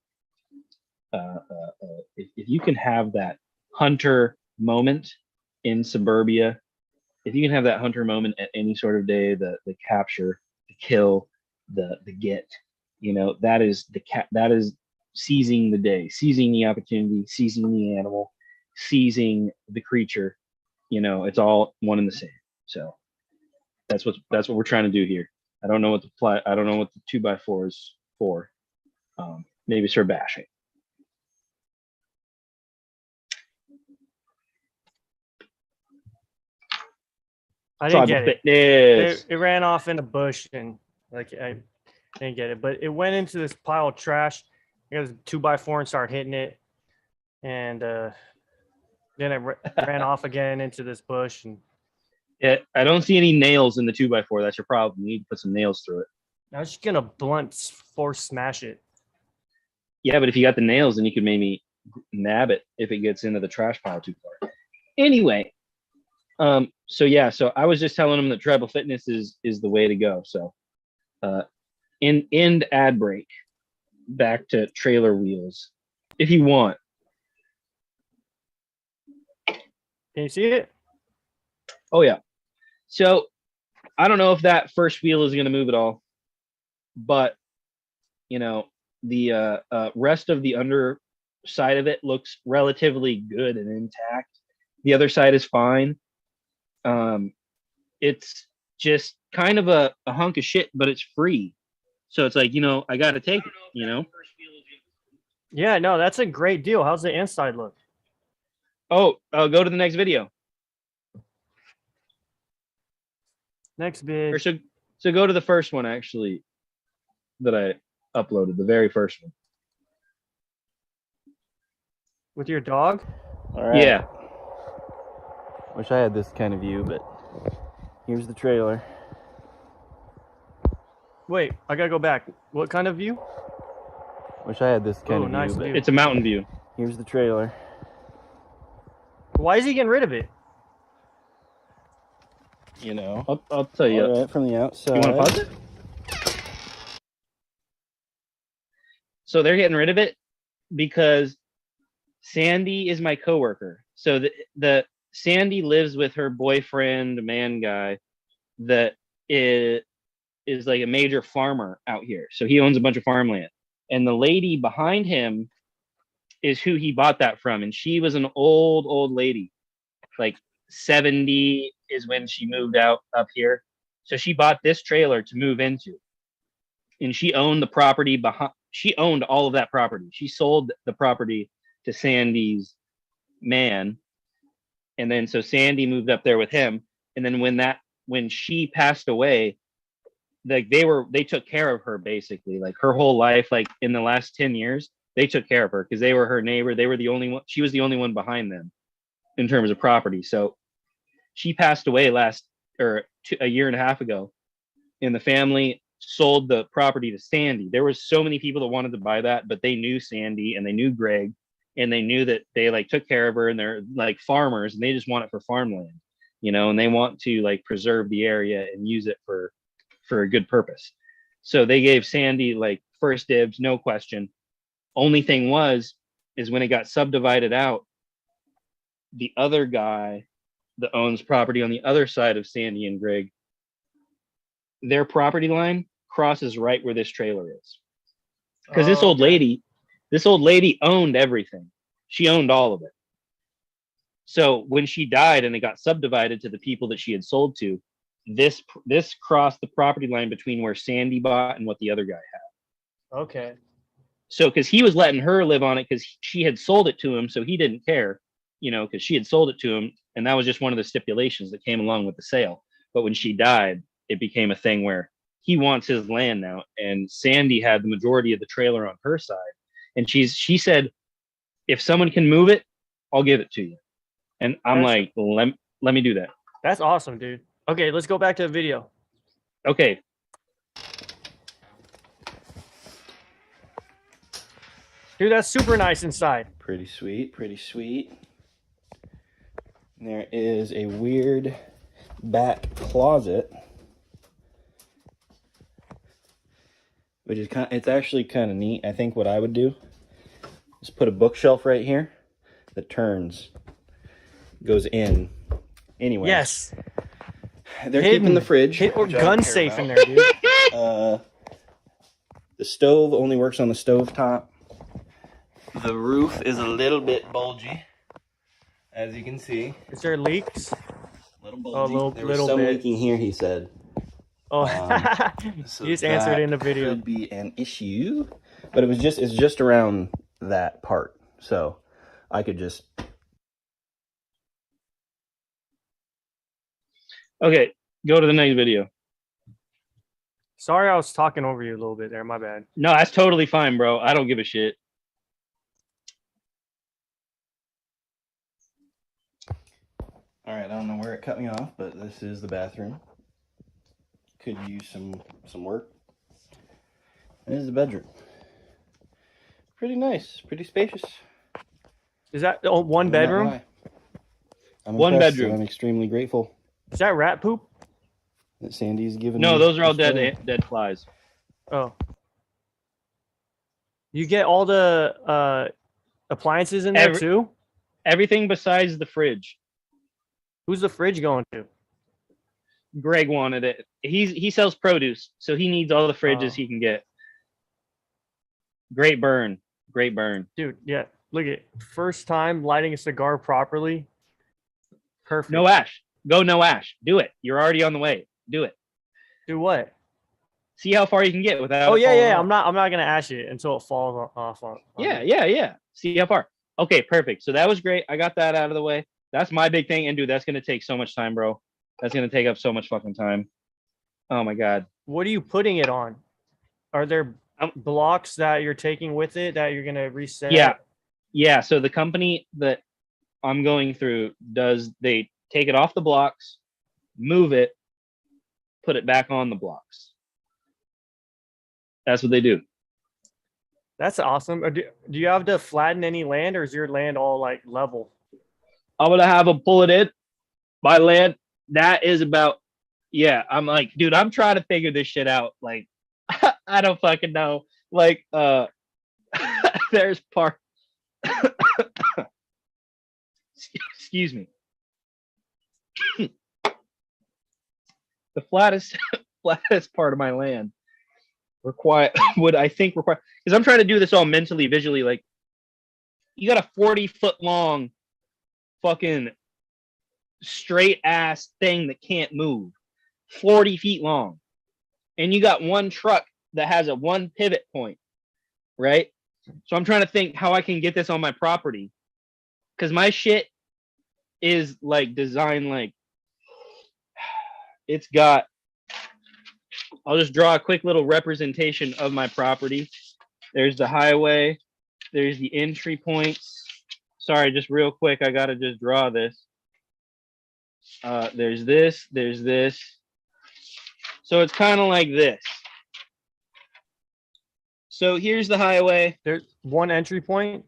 if you can have that hunter moment in suburbia, if you can have that hunter moment at any sort of day, the capture, the kill, the get, that is that is seizing the day, seizing the opportunity, seizing the animal, seizing the creature. It's all one and the same. So that's what we're trying to do here. I don't know what the 2x4 is for. Maybe Sir Bashing. I didn't Tribal get fitness. it. It ran off in a bush and like I didn't get it, but it went into this pile of trash. It was 2x4 and started hitting it, and then it ran off again into this bush. And Yeah, I don't see any nails in the 2x4. That's your problem. You need to put some nails through it. I was just gonna blunt force smash it. Yeah, but if you got the nails, then you could maybe nab it if it gets into the trash pile too far. Anyway, so I was just telling them that tribal fitness is the way to go. So, end ad break. Back to trailer wheels, if you want. Can you see it? Oh yeah. So I don't know if that first wheel is going to move at all, but the rest of the underside of it looks relatively good and intact. The other side is fine. It's just kind of a hunk of shit, but it's free. So it's like, I got to take it, Yeah, no, that's a great deal. How's the inside look? Oh, go to the next video. Next bid. Or so go to the first one, actually, that I uploaded, the very first one. With your dog? All right. Yeah. Wish I had this kind of view, but here's the trailer. Wait, I gotta go back. What kind of view? Wish I had this kind of nice view, but view. It's a mountain view. here's the trailer. Why is he getting rid of it? I'll tell you. All right, from the outside. You want to pause it? So they're getting rid of it because Sandy is my coworker. So the Sandy lives with her boyfriend, man guy, that is like a major farmer out here. So he owns a bunch of farmland. And the lady behind him is who he bought that from. And she was an old lady, like 70 is when she moved out up here. So she bought this trailer to move into. And she owned the property behind, she owned all of that property. She sold the property to Sandy's man. And then so Sandy moved up there with him. And then when she passed away, like they took care of her basically, like her whole life, like in the last 10 years, they took care of her because they were her neighbor. They were the only one, she was the only one behind them in terms of property. So she passed away a year and a half ago, and the family sold the property to Sandy. There was so many people that wanted to buy that, but they knew Sandy and they knew Greg, and they knew that they like took care of her, and they're like farmers and they just want it for farmland, and they want to like preserve the area and use it for a good purpose. So they gave Sandy like first dibs, no question. Only thing is when it got subdivided out, the other guy that owns property on the other side of Sandy and Greg, their property line crosses right where this trailer is. Because this old lady owned everything. She owned all of it. So when she died and it got subdivided to the people that she had sold to, this crossed the property line between where Sandy bought and what the other guy had. Okay. So because he was letting her live on it because she had sold it to him, so he didn't care, because she had sold it to him, and that was just one of the stipulations that came along with the sale. But when she died, it became a thing where he wants his land now, and Sandy had the majority of the trailer on her side, and she said, if someone can move it, I'll give it to you. And I'm like, let me do that. That's awesome, dude. Okay, let's go back to the video. Okay. Dude, that's super nice inside. Pretty sweet, pretty sweet. And there is a weird back closet, which is it's actually kind of neat. I think what I would do is put a bookshelf right here that goes in anyway. Yes. They're keeping the fridge. Or gun safe in there, dude. The stove only works on the stove top. The roof is a little bit bulgy, as you can see. Is there leaks? Little bulgy. There was little some bit. leaking here, he said. Oh, So you just answered in the video. Could be an issue, but it's just around that part, so I could just. Okay, go to the next video. Sorry, I was talking over you a little bit there. My bad. No, that's totally fine, bro. I don't give a shit. All right, I don't know where it cut me off, but this is the bathroom. Could use some work. This is the bedroom. Pretty nice, pretty spacious. Is that one bedroom? I'm one impressed, bedroom. I'm extremely grateful Is that rat poop? that Sandy's given No, me those are all this trailer. dead flies. Oh. You get all the appliances in there too? Everything besides the fridge. Who's the fridge going to? Greg wanted it. He sells produce, so he needs all the fridges he can get. Great burn. Dude, yeah. Look at first time lighting a cigar properly. Perfect. No ash. Go no ash. Do it. You're already on the way. Do it. Do what? See how far you can get without. Oh yeah. I'm not gonna ash it until it falls off. Yeah. See how far. Okay, perfect. So that was great. I got that out of the way. That's my big thing. And dude, that's gonna take so much time, bro. That's gonna take up so much fucking time. Oh my god. What are you putting it on? Are there blocks that you're taking with it that you're gonna reset? Yeah. So the company that I'm going through they take it off the blocks, move it, put it back on the blocks. That's what they do. That's awesome. Do you have to flatten any land, or is your land all like level? I'm gonna have them pull it in. My land, that is about. Yeah, I'm like, dude, I'm trying to figure this shit out. Like, I don't fucking know. Like, there's part. Excuse me. the flattest flattest part of my land require would I think require, because I'm trying to do this all mentally, visually. Like, you got a 40-foot long fucking straight ass thing that can't move, 40 feet long, and you got one truck that has a one pivot point, right? So I'm trying to think how I can get this on my property, because my shit is like designed like it's got. I'll just draw a quick little representation of my property. There's the highway. There's the entry points. Sorry, just real quick, I gotta just draw this. There's this. There's this. So it's kind of like this. So here's the highway. There's one entry point.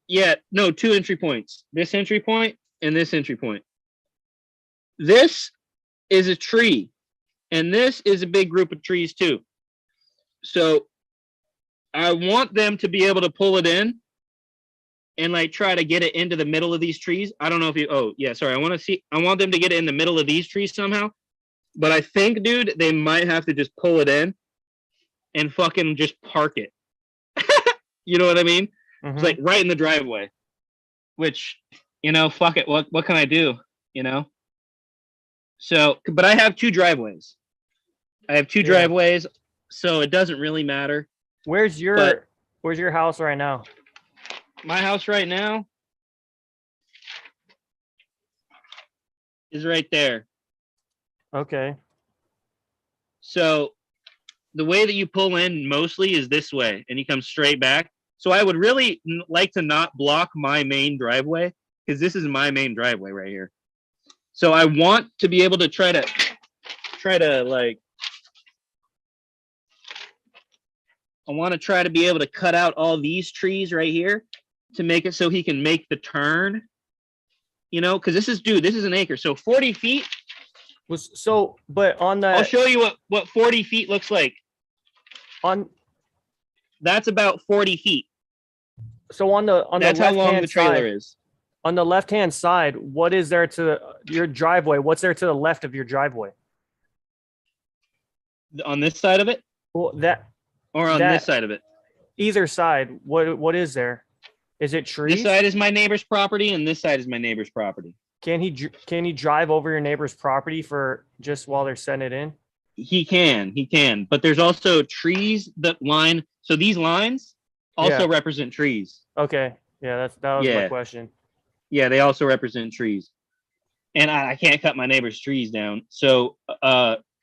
Yeah, no, two entry points. This entry point and this entry point. This is a tree, and this is a big group of trees too. So I want them to be able to pull it in and like try to get it into the middle of these trees. I don't know if you, oh yeah, sorry. I want them to get it in the middle of these trees somehow. But I think, dude, they might have to just pull it in and fucking just park it. You know what I mean? Mm-hmm. It's like right in the driveway, which, you know, fuck it. What can I do? You know? So, but I have two driveways. So it doesn't really matter. Where's your house right now? My house right now is right there. Okay. So the way that you pull in mostly is this way, and you come straight back. So I would really like to not block my main driveway, because this is my main driveway right here. So I want to be able to try to like, I want to try to be able to cut out all these trees right here to make it so he can make the turn, you know, because this is an acre. So 40 feet. But on that, I'll show you what 40 feet looks like. That's about 40 feet. So that's how long the trailer is. On the left-hand side, what is there to your driveway? What's there to the left of your driveway? On this side of it? Well, this side of it? Either side. What is there? Is it trees? This side is my neighbor's property, and this side is my neighbor's property. Can he drive over your neighbor's property for just while they're setting it in? He can. But there's also trees that line. So these lines also represent trees. Okay. Yeah, that was my question. Yeah, they also represent trees. And I can't cut my neighbor's trees down. So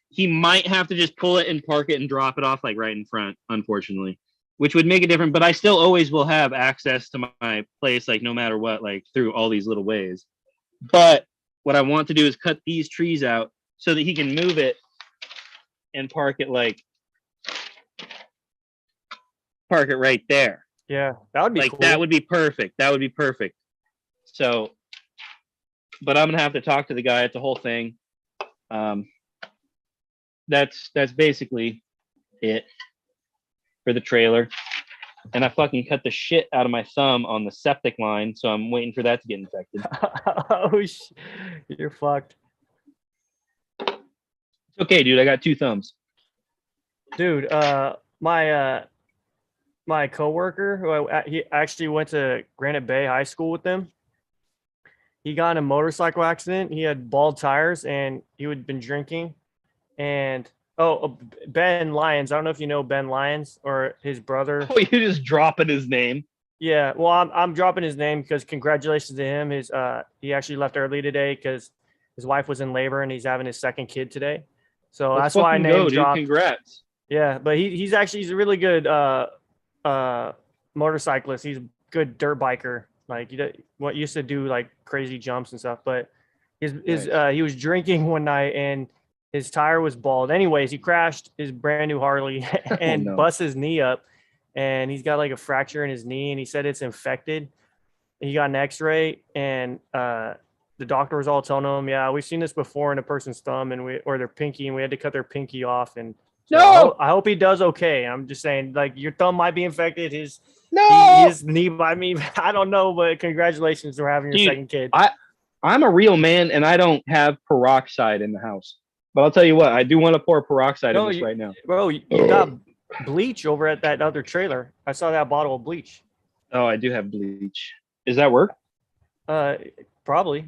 he might have to just pull it and park it and drop it off like right in front, unfortunately, which would make it different. But I still always will have access to my place, like no matter what, like through all these little ways. But what I want to do is cut these trees out so that he can move it and park it right there. Yeah, that would be like cool. That would be perfect. So, but I'm gonna have to talk to the guy. It's a whole thing. That's basically it for the trailer. And I fucking cut the shit out of my thumb on the septic line, so I'm waiting for that to get infected. Oh, you're fucked. It's okay, dude. I got two thumbs. Dude, my coworker, who he actually went to Granite Bay High School with them. He got in a motorcycle accident. He had bald tires, and he had been drinking. And Ben Lyons. I don't know if you know Ben Lyons or his brother. Oh, you're just dropping his name. Yeah, well, I'm dropping his name because congratulations to him. He actually left early today because his wife was in labor and he's having his second kid today. So that's why I name dropped. Congrats. Yeah, but he's a really good motorcyclist. He's a good dirt biker. Like what used to do like crazy jumps and stuff. But he was drinking one night and his tire was bald. Anyways, he crashed his brand new Harley and bust his knee up. And he's got like a fracture in his knee, and he said it's infected. He got an X-ray, and the doctor was all telling him, "Yeah, we've seen this before in a person's thumb or their pinky, and we had to cut their pinky off." And so I hope he does okay. I'm just saying, like, your thumb might be infected. His knee might be. I don't know, but congratulations for having your second kid. I'm a real man, and I don't have peroxide in the house. But I'll tell you what, I do want to pour peroxide No, in this right now. Bro, you got bleach over at that other trailer. I saw that bottle of bleach. Oh, I do have bleach. Does that work? Probably.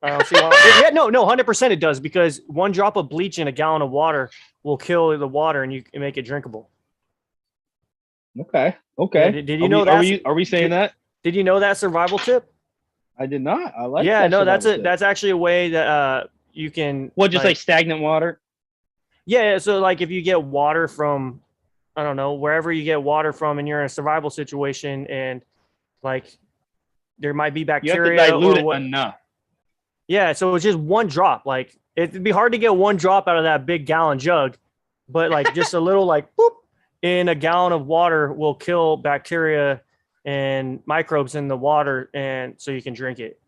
I don't see why. Yeah, no, 100% it does, because one drop of bleach in a gallon of water will kill the water and you can make it drinkable. Okay. Yeah, did you know that? Are we saying that? Did you know that survival tip? I did not. I like. Yeah, that no, survival tip. that's actually a way that you can. What, just like stagnant water? Yeah, so like if you get water from, I don't know, wherever you get water from, and you're in a survival situation, and like there might be bacteria. You have to dilute it enough. Yeah, so it's just one drop. Like it'd be hard to get one drop out of that big gallon jug, but like just a little like boop in a gallon of water will kill bacteria and microbes in the water, and so you can drink it.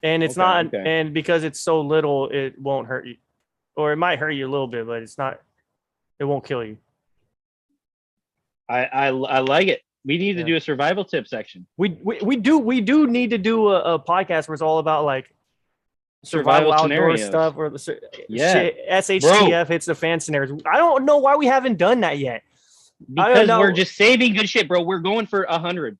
And it's and because it's so little, it won't hurt you, or it might hurt you a little bit, but it won't kill you. I like it. We need to do a survival tip section. We do need to do a podcast where it's all about like survival outdoor scenarios. Stuff, or SHTF Bro. hits the fan scenarios. I don't know why we haven't done that yet. Because we're just saving good shit, bro. We're going for 100.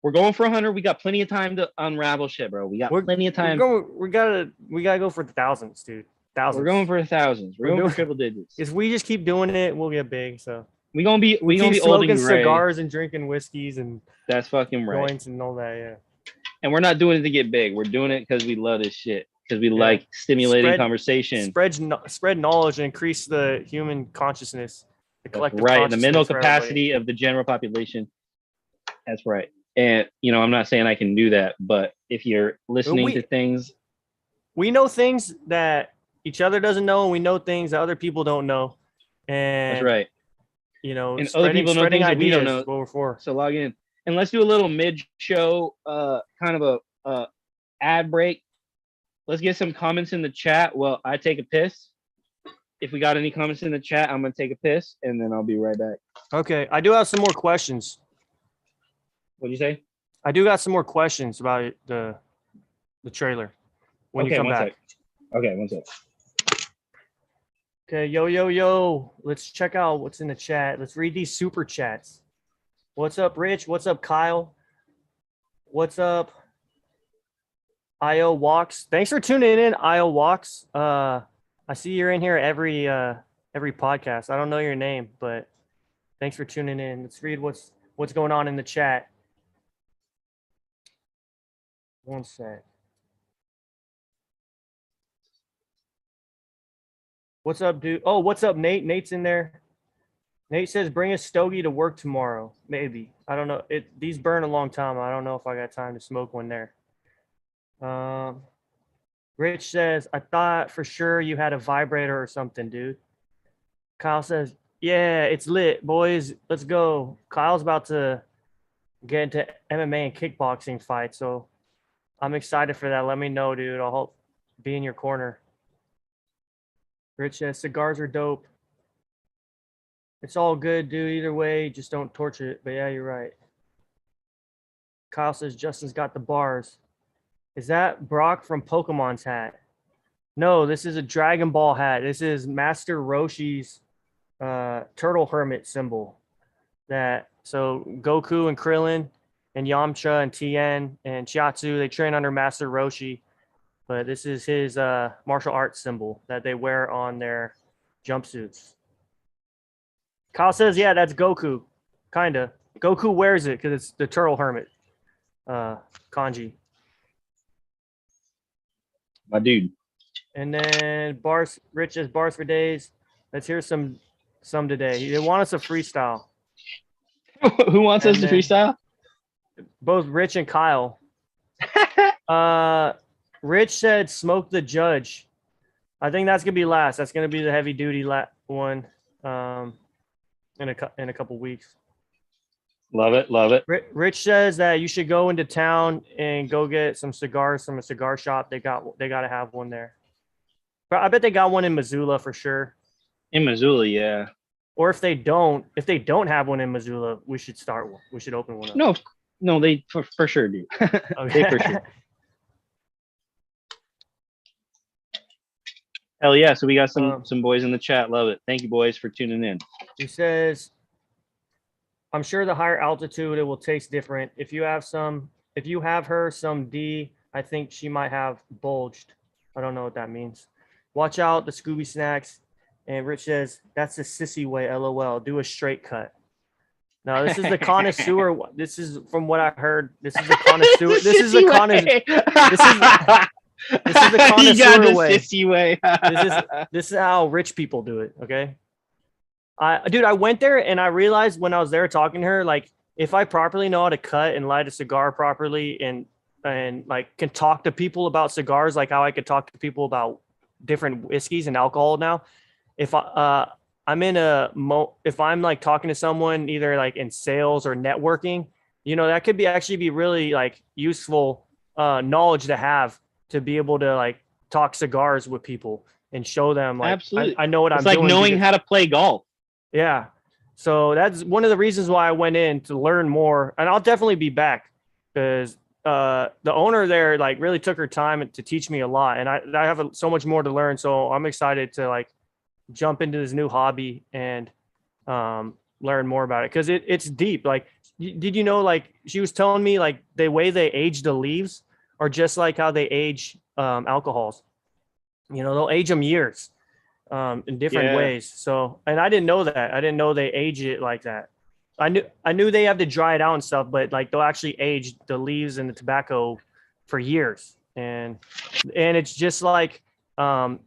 We're going for 100. We got plenty of time to unravel shit, bro. We got plenty of time. We gotta go for the thousands, dude. Thousands. We're going for thousands. We're going for triple digits. If we just keep doing it, we'll get big. So we gonna be smoking old and gray. cigars and drinking whiskeys and that's fucking right. Joints and all that, yeah. And we're not doing it to get big. We're doing it because we love this shit. Because we like stimulating conversation. Spread knowledge and increase the human consciousness. The collective right, the mental capacity of the general population. That's right. And I'm not saying I can do that, but if you're listening to things, we know things that each other doesn't know, and we know things that other people don't know. And that's right. And other people know things that we don't know. What we're for. So log in and let's do a little mid-show, kind of a ad break. Let's get some comments in the chat. Well, I take a piss. If we got any comments in the chat, I'm going to take a piss, and then I'll be right back. Okay. I do have some more questions. What'd you say? I do got some more questions about the trailer when you come back. Okay, one sec. Okay, yo. Let's check out what's in the chat. Let's read these super chats. What's up, Rich? What's up, Kyle? What's up, IO Walks? Thanks for tuning in, IO Walks. I see you're in here every podcast. I don't know your name, but thanks for tuning in. Let's read what's going on in the chat. One sec. What's up, dude? Oh, what's up, Nate? Nate's in there. Nate says, bring a stogie to work tomorrow. Maybe. I don't know. These burn a long time. I don't know if I got time to smoke one there. Rich says, I thought for sure you had a vibrator or something, dude. Kyle says, yeah, it's lit, boys. Let's go. Kyle's about to get into MMA and kickboxing fight, so I'm excited for that. Let me know, dude. I'll be in your corner. Rich says, cigars are dope. It's all good, dude. Either way, just don't torture it. But yeah, you're right. Kyle says, Justin's got the bars. Is that Brock from Pokemon's hat? No, this is a Dragon Ball hat. This is Master Roshi's turtle hermit symbol. So Goku and Krillin and Yamcha and Tien and Chiatsu, they train under Master Roshi. But this is his martial arts symbol that they wear on their jumpsuits. Kyle says, yeah, that's Goku. Kinda. Goku wears it because it's the turtle hermit kanji. My dude. And then Rich says bars for days. Let's hear some today. They want us a freestyle. Who wants us to freestyle? Both Rich and Kyle. Rich said smoke the judge. I think that's gonna be last. That's gonna be the heavy duty one in a couple weeks. Love it. Rich says that you should go into town and go get some cigars from a cigar shop. They got to have one there. But I bet they got one in Missoula for sure. In Missoula, yeah. Or if they don't have one in Missoula, we should start one. We should open one up. No, they for sure do. Okay. They for sure. Hell yeah. So we got some boys in the chat. Love it. Thank you, boys, for tuning in. He says, I'm sure the higher altitude, it will taste different. If you have her some D, I think she might have bulged. I don't know what that means. Watch out, the Scooby snacks. And Rich says, that's the sissy way, LOL. Do a straight cut. No, this is the connoisseur. This is from what I heard. This is the connoisseur. This is the connoisseur. This is the connoisseur way. Sissy way. This is how rich people do it. Okay. Dude, I went there and I realized when I was there talking to her, like if I properly know how to cut and light a cigar properly and like can talk to people about cigars, like how I could talk to people about different whiskeys and alcohol now. If if I'm like talking to someone either like in sales or networking, that could actually be really like useful knowledge to have to be able to like talk cigars with people and show them like absolutely. I know what I'm doing. It's like knowing how to play golf. Yeah. So that's one of the reasons why I went in to learn more, and I'll definitely be back because the owner there like really took her time to teach me a lot, and I have so much more to learn. So I'm excited to like jump into this new hobby and learn more about it because it's deep. Like, did you know? Like she was telling me like the way they age the leaves are just like how they age alcohols. They'll age them years. In different ways. So, and I didn't know that. I didn't know they age it like that. I knew they have to dry it out and stuff, but like they'll actually age the leaves and the tobacco for years. And it's just like a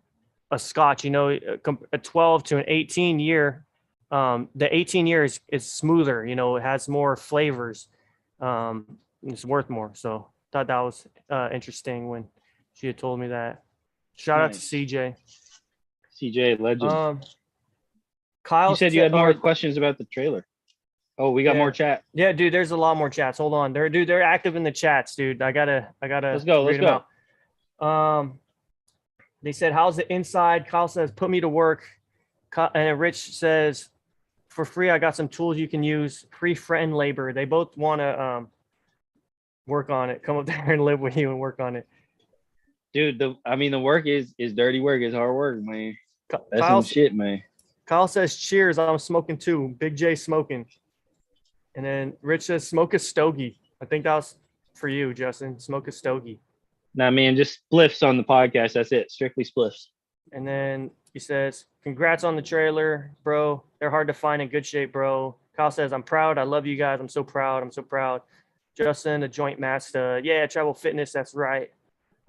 Scotch, a 12 to an 18 year. The 18 years is smoother, it has more flavors. It's worth more. So thought that was interesting when she had told me that. Shout out to CJ. CJ, legend. Kyle, you said you had more questions about the trailer. Oh, we got more chat. Yeah, dude, there's a lot more chats. Hold on. They're active in the chats, dude. I gotta let's go. They said, how's the inside? Kyle says, put me to work. And Rich says, for free, I got some tools you can use. Free friend labor. They both want to work on it. Come up there and live with you and work on it. Dude, the work is dirty work. It's hard work, man. That's some shit, man. Kyle says, cheers. I'm smoking too. Big J smoking. And then Rich says, smoke a stogie. I think that was for you, Justin. Smoke a stogie. Nah, man, just spliffs on the podcast. That's it. Strictly spliffs. And then he says, congrats on the trailer, bro. They're hard to find in good shape, bro. Kyle says, I'm proud. I love you guys. I'm so proud. I'm so proud. Justin, the joint master. Yeah, travel fitness. That's right.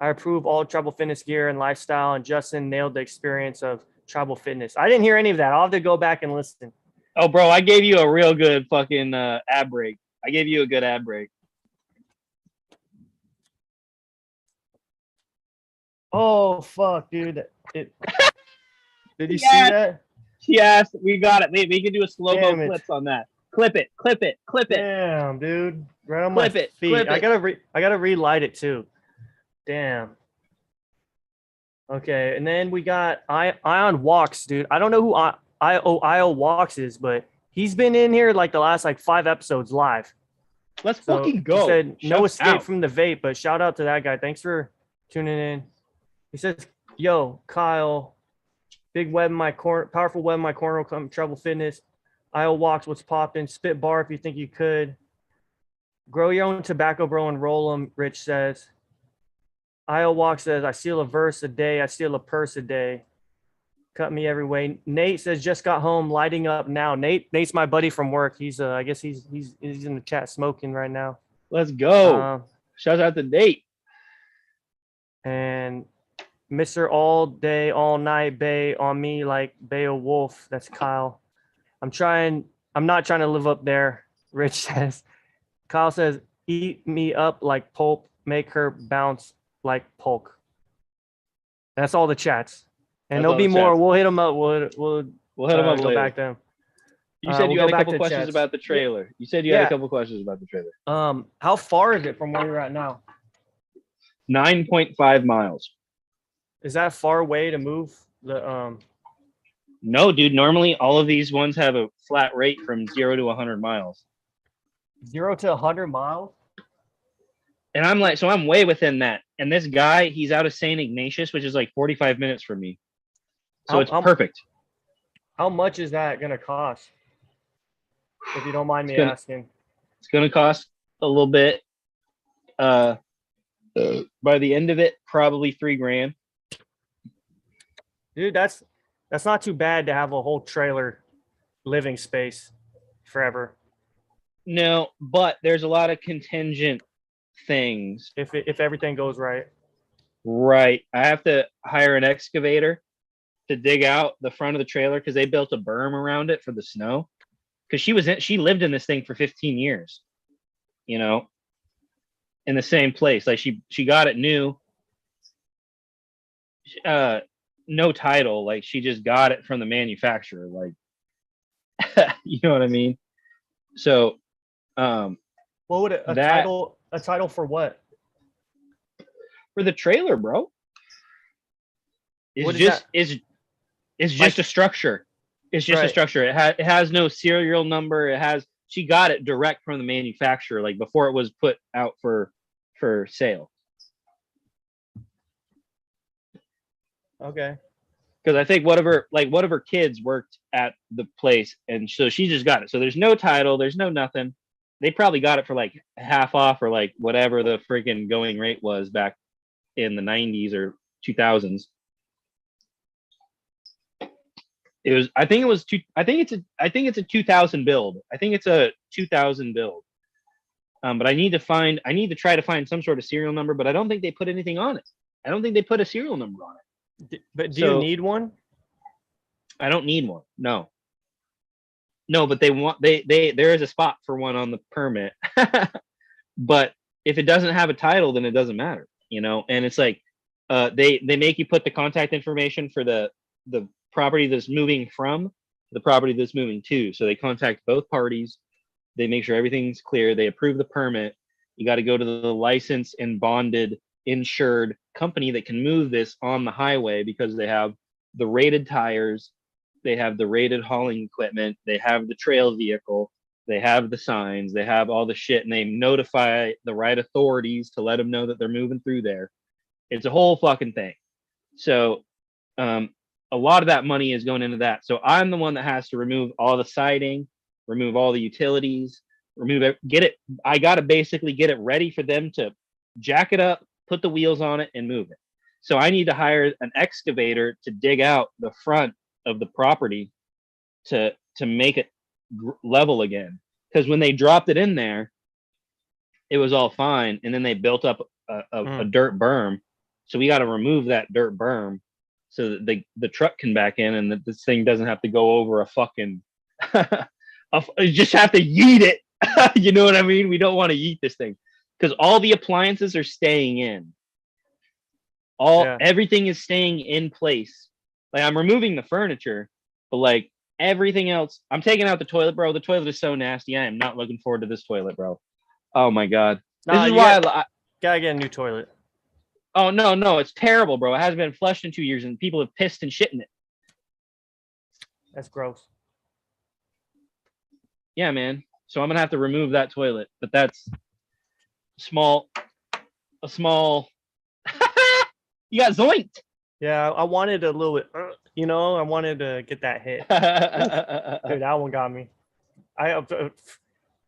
I approve all travel fitness gear and lifestyle, and Justin nailed the experience of travel fitness. I didn't hear any of that. I'll have to go back and listen. Oh, bro, I gave you a real good fucking ad break. I gave you a good ad break. Oh, fuck, dude. Did you see that? Yes, we got it. We can do a slow-mo clips on that. Clip it. Damn, dude. Right on my feet. I gotta relight it, too. Damn. Okay, and then we got Ion Walks, dude. I don't know who Io Walks is, but he's been in here like the last 5 episodes live. Let's fucking go. He said no escape from the vape, but shout out to that guy. Thanks for tuning in. He says, yo, Kyle, big web in my corner, powerful web in my corner, come Trouble Fitness. Io Walks, what's popping? Spit bar if you think you could. Grow your own tobacco, bro, and roll them, Rich says. Io Walk says, I steal a verse a day. I steal a purse a day. Cut me every way. Nate says, just got home, lighting up now. Nate's my buddy from work. He's I guess he's in the chat smoking right now. Let's go. Shout out to Nate. And Mr. All Day, All Night Bay on me like Beowulf. That's Kyle. I'm not trying to live up there, Rich says. Kyle says, eat me up like pulp, make her bounce like Polk. That's all the chats. And there'll be more. We'll hit them up. We'll hit them up later. Back to them. You said you had a couple questions about the trailer. You said you had a couple questions about the trailer. How far is it from where you're at now? 9.5 miles. Is that far away to move the No, dude. Normally all of these ones have a flat rate from 0 to 100 miles. 0 to 100 miles? And I'm like, so I'm way within that. And this guy, he's out of St. Ignatius, which is like 45 minutes from me. So it's perfect. How much is that going to cost? If you don't mind me asking. It's going to cost a little bit. By the end of it, probably $3,000. Dude, that's not too bad to have a whole trailer living space forever. No, but there's a lot of contingent things. If everything goes right. Right. I have to hire an excavator to dig out the front of the trailer because they built a berm around it for the snow. Because she lived in this thing for 15 years, you know, in the same place. Like she got it new. No title. Like she just got it from the manufacturer. Like, you know what I mean? So, what would a title for what? For the trailer, bro. It's just a structure. It's just a structure. It has no serial number. She got it direct from the manufacturer, like before it was put out for sale. Okay. Because I think one of her kids worked at the place, and so she just got it. So there's no title, there's no nothing. They probably got it for like half off or like whatever the freaking going rate was back in the 90s or 2000s. I think it's a 2000 build. I think it's a 2000 build. But I need to try to find some sort of serial number, but I don't think they put anything on it. I don't think they put a serial number on it. But do you need one? I don't need one. No, but there is a spot for one on the permit. But if it doesn't have a title, then it doesn't matter, you know? And it's like, they make you put the contact information for the property that's moving from the property that's moving to. So they contact both parties. They make sure everything's clear. They approve the permit. You got to go to the licensed and bonded, insured company that can move this on the highway because they have the rated tires. They have the rated hauling equipment. They have the trail vehicle. They have the signs. They have all the shit, and they notify the right authorities to let them know that they're moving through there. It's a whole fucking thing. So, a lot of that money is going into that. So I'm the one that has to remove all the siding, remove all the utilities, I got to basically get it ready for them to jack it up, put the wheels on it, and move it. So I need to hire an excavator to dig out the front of the property to make it level again. Because when they dropped it in there, it was all fine. And then they built up a dirt berm. So we got to remove that dirt berm so that the truck can back in and that this thing doesn't have to go over a fucking you just have to yeet it. You know what I mean? We don't want to yeet this thing because all the appliances are staying in. Everything is staying in place. Like I'm removing the furniture, but like everything else, I'm taking out the toilet, bro. The toilet is so nasty. I am not looking forward to this toilet, bro. Oh my God. This is why I gotta get a new toilet. Oh no, it's terrible, bro. It hasn't been flushed in 2 years and people have pissed and shit in it. That's gross. Yeah, man. So I'm gonna have to remove that toilet, but that's a small you got zoinked. Yeah, I wanted a little bit, I wanted to get that hit. Dude, that one got me. That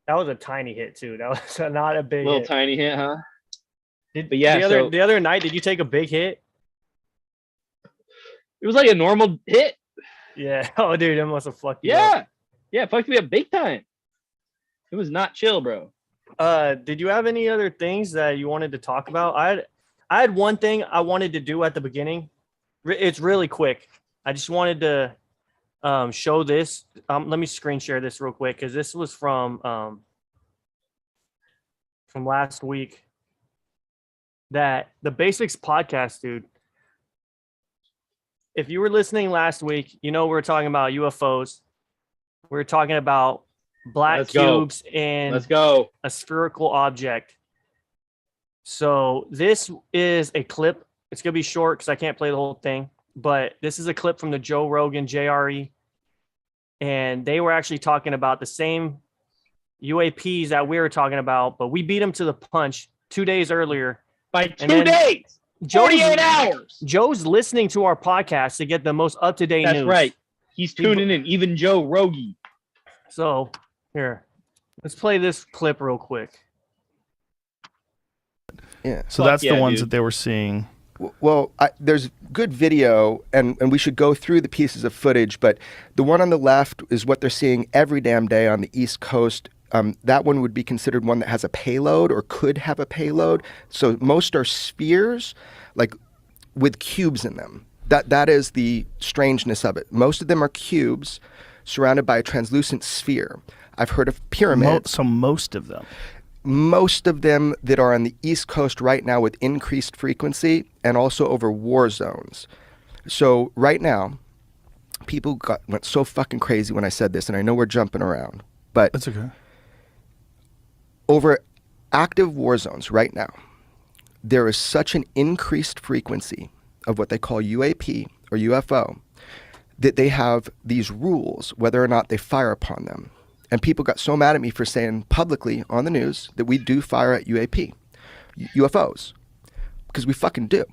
was a tiny hit too. That was not a big little tiny hit, huh? But yeah, the other night, did you take a big hit? It was like a normal hit. Yeah. Oh, dude, it must have fucked you up. up. Yeah, it fucked me up big time. It was not chill, bro. Did you have any other things that you wanted to talk about? I had one thing I wanted to do at the beginning. It's really quick. I just wanted to show this. Let me screen share this real quick because this was from last week. That the Basics podcast, dude. If you were listening last week, we were talking about UFOs. We were talking about black cubes and a spherical object. So this is a clip. It's going to be short because I can't play the whole thing. But this is a clip from the Joe Rogan JRE. And they were actually talking about the same UAPs that we were talking about. But we beat them to the punch 2 days earlier. By 2 days. Joe's, 48 hours. Joe's listening to our podcast to get the most up-to-date news. That's right. He's tuning in. Even Joe Rogie. So here, let's play this clip real quick. Yeah. So that's the ones that they were seeing. Well, there's good video, and we should go through the pieces of footage, but the one on the left is what they're seeing every damn day on the East Coast. That one would be considered one that has a payload or could have a payload. So most are spheres, like with cubes in them. That is the strangeness of it. Most of them are cubes surrounded by a translucent sphere. I've heard of pyramids. So most of them. Most of them that are on the East Coast right now with increased frequency and also over war zones. So right now, people went so fucking crazy when I said this, and I know we're jumping around, but That's okay. over active war zones right now, there is such an increased frequency of what they call UAP or UFO that they have these rules whether or not they fire upon them. And people got so mad at me for saying publicly on the news that we do fire at UFOs, because we fucking do.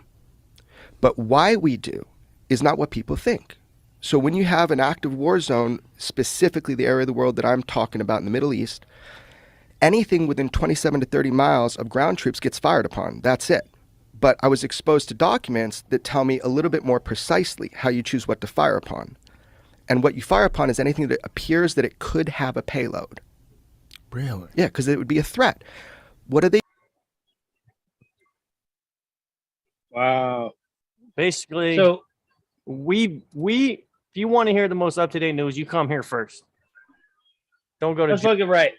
But why we do is not what people think. So when you have an active war zone, specifically the area of the world that I'm talking about in the Middle East, anything within 27 to 30 miles of ground troops gets fired upon. That's it. But I was exposed to documents that tell me a little bit more precisely how you choose what to fire upon. And what you fire upon is anything that appears that it could have a payload. Really? Yeah, because it would be a threat. What are they? Wow. Basically, So we if you want to hear the most up-to-date news, you come here first. Don't go to that's fucking right.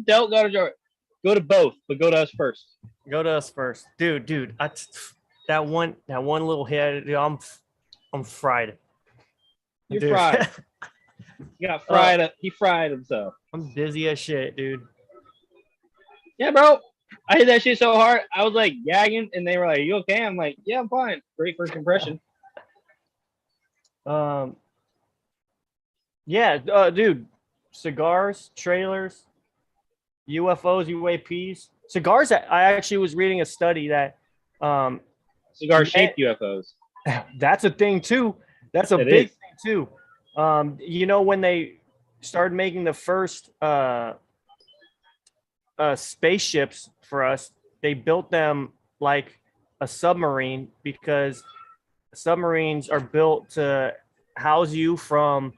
Don't go to Joe. Go to both, but go to us first. Go to us first, dude. That one little hit, dude, I'm fried. You're Dude. fried. You got fried up. He fried himself. I'm busy as shit, dude. Yeah, bro. I hit that shit so hard. I was like gagging, and they were like, "You okay?" I'm like, "Yeah, I'm fine." Great first impression. Yeah, dude. Cigars, trailers, UFOs, UAPs. Cigars. I actually was reading a study that Cigar-shaped UFOs. that's a thing too. That's a big thing too. You know, when they started making the first spaceships for us, they built them like a submarine, because submarines are built to house you from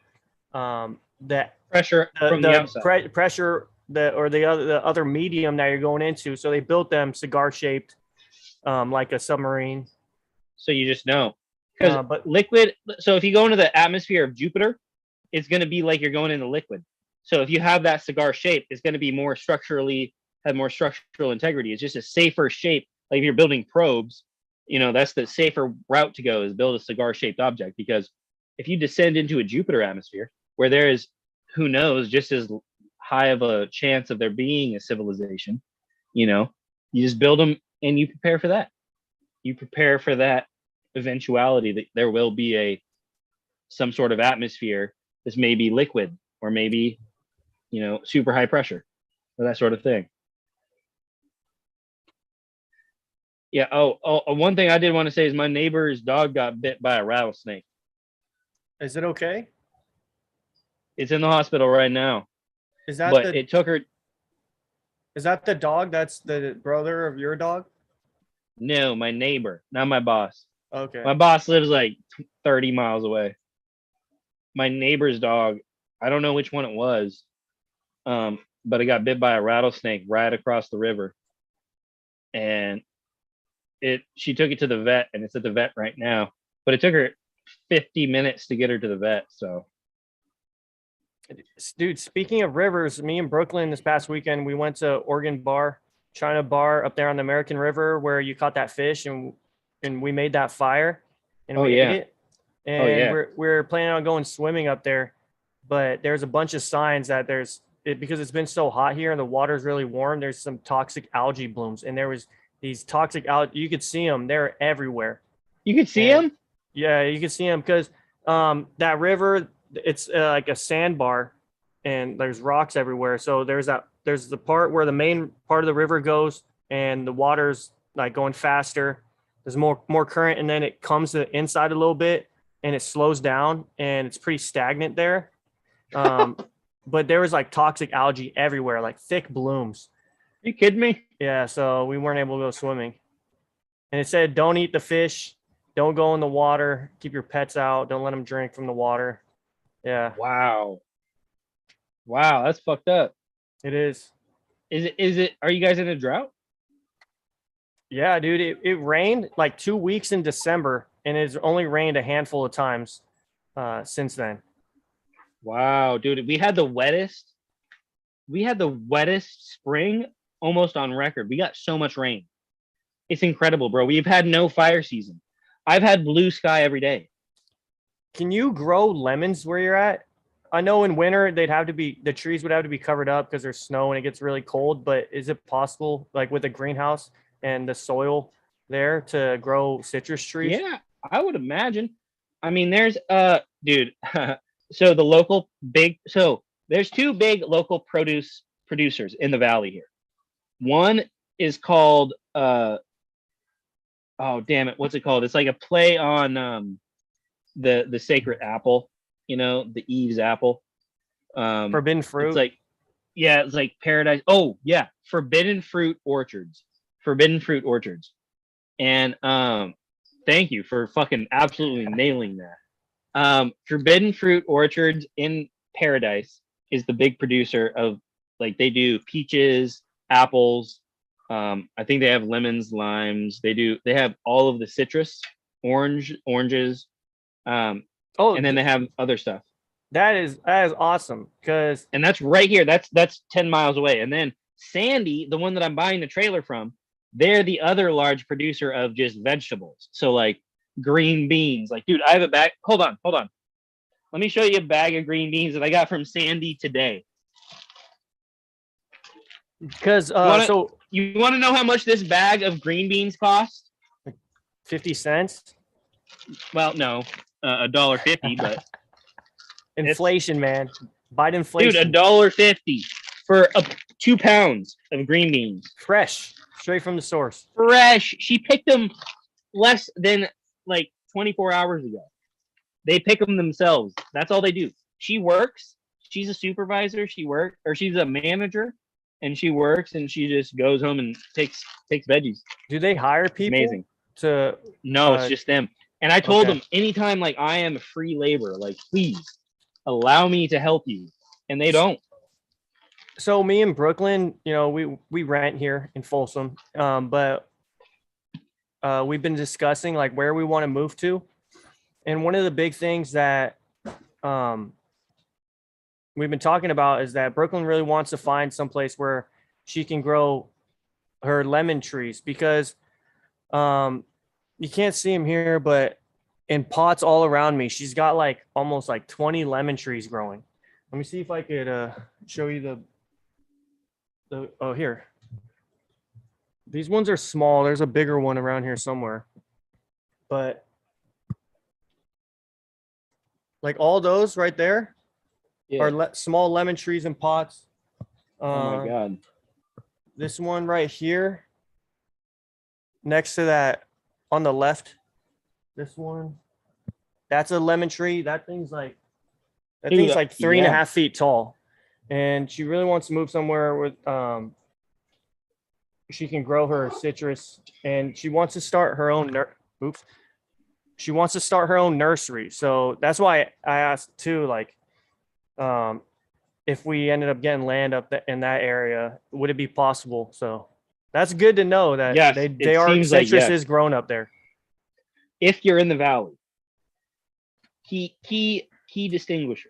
the Pressure from the outside. pressure the other medium that you're going into. So they built them cigar shaped, like a submarine. So you just know. Because but liquid, so if you go into the atmosphere of Jupiter, it's going to be like you're going into liquid. So if you have that cigar shape, it's going to be have more structural integrity. It's just a safer shape. Like if you're building probes, you know, that's the safer route to go, is build a cigar shaped object. Because if you descend into a Jupiter atmosphere where there is, who knows, just as high of a chance of there being a civilization, you know, you just build them and you prepare for that. You prepare for that eventuality that there will be some sort of atmosphere that's maybe liquid or maybe, you know, super high pressure or that sort of thing. Yeah. One thing I did want to say is my neighbor's dog got bit by a rattlesnake. is it okay? It's in the hospital right now. Is that It took her. Is that the dog? That's the brother of your dog? No, my neighbor, not my boss. Okay. My boss lives like 30 miles away. My neighbor's dog, I don't know which one it was, but it got bit by a rattlesnake right across the river. And she took it to the vet, and it's at the vet right now. But it took her 50 minutes to get her to the vet. So, dude, speaking of rivers, me and Brooklyn this past weekend, we went to Oregon Bar, China Bar up there on the American River where you caught that fish, and we made that fire, and we ate it. And we're planning on going swimming up there, but there's a bunch of signs that because it's been so hot here and the water's really warm, there's some toxic algae blooms, and there was these toxic algae. You could see them; they're everywhere. You could see them? Yeah, you could see them because that river, it's like a sandbar, and there's rocks everywhere. So there's the part where the main part of the river goes, and the water's like going faster. There's more current, and then it comes to the inside a little bit, and it slows down, and it's pretty stagnant there. But there was like toxic algae everywhere, like thick blooms. You kidding me? Yeah, so we weren't able to go swimming. And it said, don't eat the fish, don't go in the water, keep your pets out, don't let them drink from the water. Yeah, Wow. Wow, that's fucked up. it is. Is it are you guys in a drought? Yeah, dude, it rained like 2 weeks in December, and it's only rained a handful of times since then. Wow, dude, we had the wettest spring almost on record. We got so much rain. It's incredible, bro. We've had no fire season. I've had blue sky every day. Can you grow lemons where you're at? I know in winter the trees would have to be covered up because there's snow and it gets really cold, but is it possible, like with a greenhouse and the soil there, to grow citrus trees? Yeah, I would imagine. I mean, there's dude, so there's two big local produce producers in the valley here. One is called oh damn it, what's it called? It's like a play on the sacred apple, the Eve's apple. Forbidden fruit. It's like paradise. Oh yeah, forbidden fruit orchards. Forbidden fruit orchards. And thank you for fucking absolutely nailing that. Forbidden fruit orchards in Paradise is the big producer of, like, they do peaches, apples. I think they have lemons, limes. They have all of the citrus, oranges. And then they have other stuff. That is awesome, and that's right here. That's 10 miles away. And then Sandy, the one that I'm buying the trailer from, they're the other large producer of just vegetables. So like green beans. Like, dude, I have a bag. Hold on. Let me show you a bag of green beans that I got from Sandy today. Because you want to know how much this bag of green beans cost? 50 cents. Well, no, $1.50, but inflation, man. Bite inflation. Dude, $1.50 for 2 pounds of green beans. Fresh, straight from the source. Fresh. She picked them less than like 24 hours ago. They pick them themselves. That's all they do. She works. She's a supervisor. She's a manager, and she works, and she just goes home and takes veggies. Do they hire people? Amazing. No, it's just them. And I told them, anytime, like, I am free labor, like, please allow me to help you. And they don't. So me in Brooklyn, we rent here in Folsom, but we've been discussing like where we want to move to. And one of the big things that we've been talking about is that Brooklyn really wants to find someplace where she can grow her lemon trees, because you can't see them here, but in pots all around me, she's got like almost like 20 lemon trees growing. Let me see if I could show you oh, here. These ones are small. There's a bigger one around here somewhere. But like all those right there are small lemon trees in pots. Oh my God. This one right here, next to that on the left, this one, that's a lemon tree. That thing's like 3.5 feet tall. And she really wants to move somewhere with she can grow her citrus, and she wants to start her own she wants to start her own nursery. So that's why I asked too, like, if we ended up getting land up in that area, would it be possible? So that's good to know that citrus is grown up there. If you're in the valley, key distinguisher.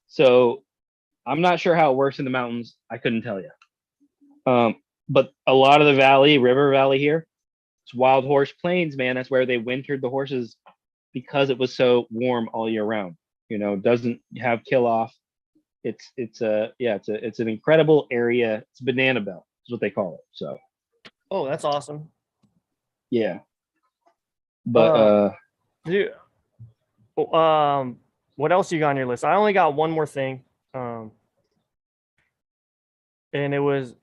So I'm not sure how it works in the mountains. I couldn't tell you. But a lot of the river valley here, it's wild horse plains, man. That's where they wintered the horses because it was so warm all year round. Doesn't have kill off. It's an incredible area. It's banana belt is what they call it. So. Oh, that's awesome. Yeah. But dude, what else you got on your list? I only got one more thing. And it was,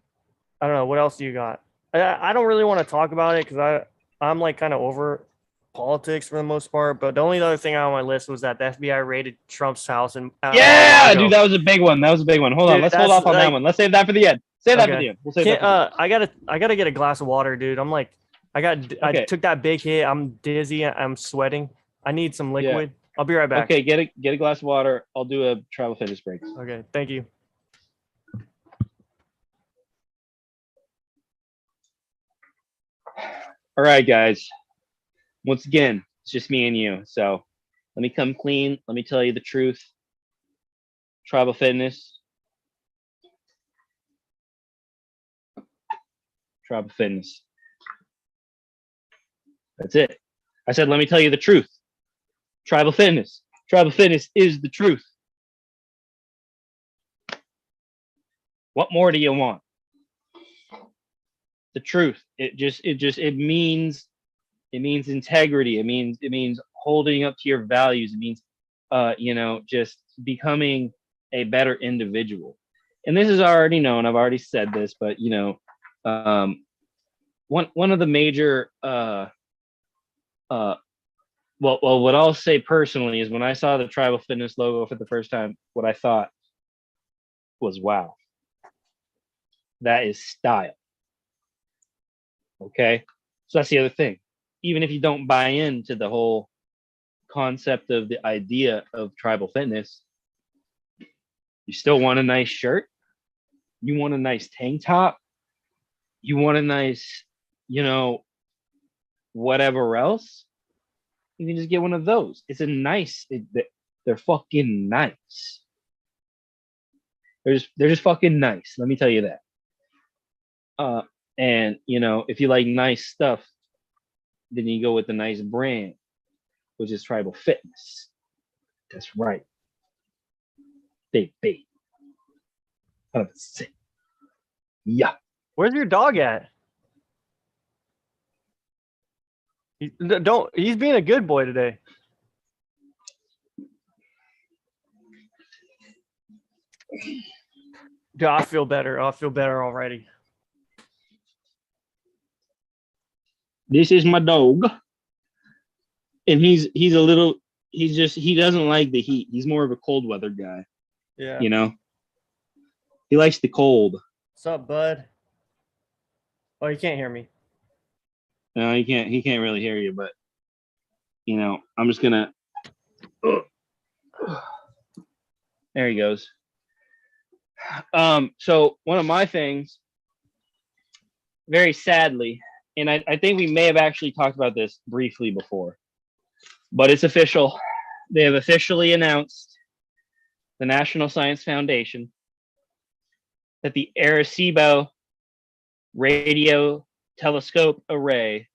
I don't know, what else do you got? I don't really want to talk about it because I'm like kind of over politics for the most part. But the only other thing on my list was that the FBI raided Trump's house in Yeah, Mar-a-Lago. dude, that was a big one. That was a big one. Hold on, Dude, let's hold that's off on that like- one. Let's save that for the end. Save that for Okay. the end. We'll save that for the end. I gotta get a glass of water, dude. I Okay. took that big hit. I'm dizzy. I'm sweating. I need some liquid. I'll be right back. Okay, get a glass of water. I'll do a travel fitness break. Okay. Thank you. All right, guys. Once again, it's just me and you. So let me come clean. Let me tell you the truth. Tribal fitness. Tribal fitness. That's it. I said, let me tell you the truth. Tribal fitness. Tribal fitness is the truth. What more do you want? The truth. It means integrity. It means holding up to your values. It means just becoming a better individual. And this is already known. I've already said this, but one of the major what I'll say personally is when I saw the Tribal Fitness logo for the first time, what I thought was, wow, that is style. Okay, so that's the other thing. Even if you don't buy into the whole concept of the idea of tribal fitness, you still want a nice shirt. You want a nice tank top. You want a nice, whatever else. You can just get one of those. It's a nice. They're fucking nice. They're just fucking nice. Let me tell you that. And if you like nice stuff, then you go with the nice brand, which is Tribal Fitness. That's right. Baby. 100%. Yeah. Where's your dog at? He's being a good boy today. Dude, I feel better. I feel better already. This is my dog. And he doesn't like the heat. He's more of a cold weather guy. Yeah. He likes the cold. What's up, bud? Oh, you can't hear me. No, he can't really hear you, but I'm just gonna there he goes. So one of my things, very sadly, and I think we may have actually talked about this briefly before, but it's official. They have officially announced, the National Science Foundation, that the Arecibo radio telescope array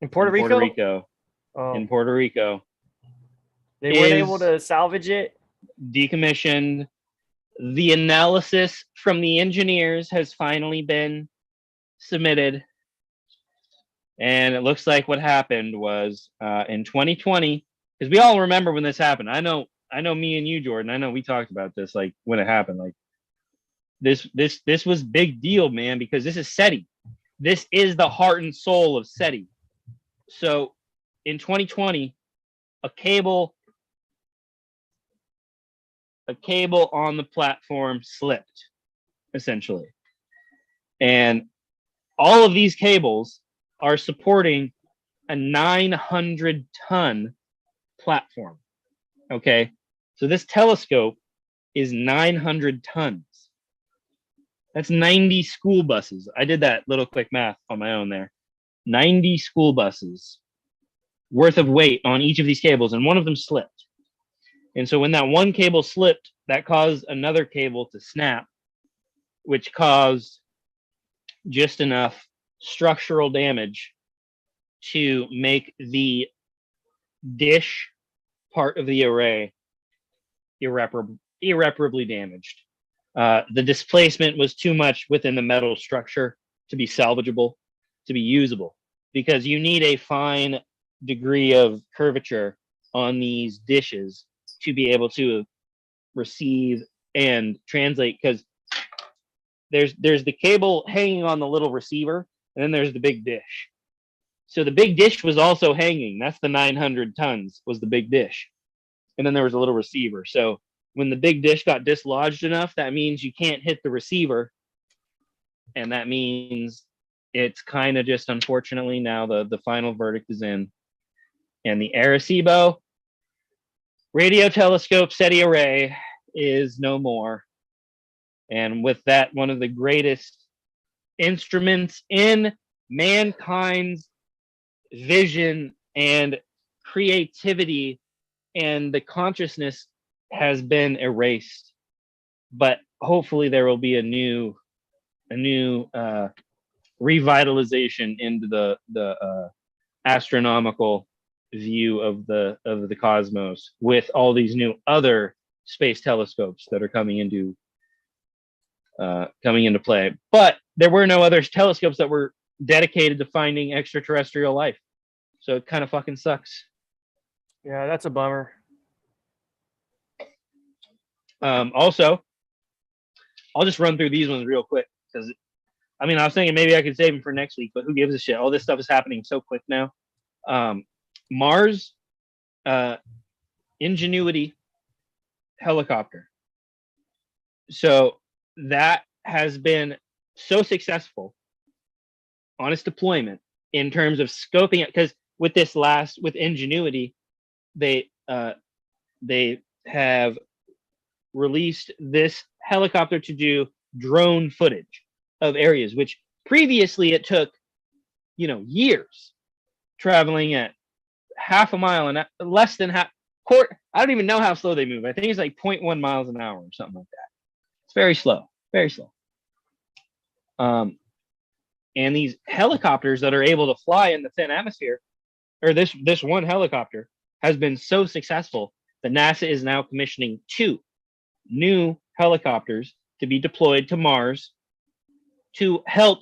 In Puerto Rico? Oh. In Puerto Rico, They weren't able to salvage it? decommissioned. The analysis from the engineers has finally been submitted. And it looks like what happened was in 2020, because we all remember when this happened. I know me and you, Jordan, I know we talked about this, like when it happened. Like this was big deal, man, because this is SETI. This is the heart and soul of SETI. So in 2020, a cable on the platform slipped, essentially. And all of these cables are supporting a 900-ton platform. Okay? So this telescope is 900 tons. That's 90 school buses. I did that little quick math on my own there. 90 school buses worth of weight on each of these cables, and one of them slipped. And so when that one cable slipped, that caused another cable to snap, which caused just enough structural damage to make the dish part of the array irreparably damaged. The displacement was too much within the metal structure to be salvageable, to be usable, because you need a fine degree of curvature on these dishes to be able to receive and translate, because there's the cable hanging on the little receiver, and then there's the big dish. So the big dish was also hanging. That's the 900 tons was the big dish. And then there was a little receiver. So when the big dish got dislodged enough, that means you can't hit the receiver. And that means it's kind of just, unfortunately, now the final verdict is in. And the Arecibo radio telescope SETI array is no more. And with that, one of the greatest instruments in mankind's vision and creativity and the consciousness has been erased. But hopefully there will be a new revitalization into the astronomical view of the cosmos with all these new other space telescopes that are coming into play. But there were no other telescopes that were dedicated to finding extraterrestrial life, so it kind of fucking sucks. Yeah, that's a bummer. Also, I'll just run through these ones real quick because I mean I was thinking maybe I could save them for next week, but who gives a shit? All this stuff is happening so quick now. Mars Ingenuity helicopter. So that has been so successful on its deployment in terms of scoping it, because with Ingenuity, they have released this helicopter to do drone footage of areas, which previously it took, years traveling at half a mile and less than half. I don't even know how slow they move. I think it's like 0.1 miles an hour or something like that. It's very slow, very slow. And these helicopters that are able to fly in the thin atmosphere, or this one helicopter has been so successful that NASA is now commissioning 2 new helicopters to be deployed to Mars to help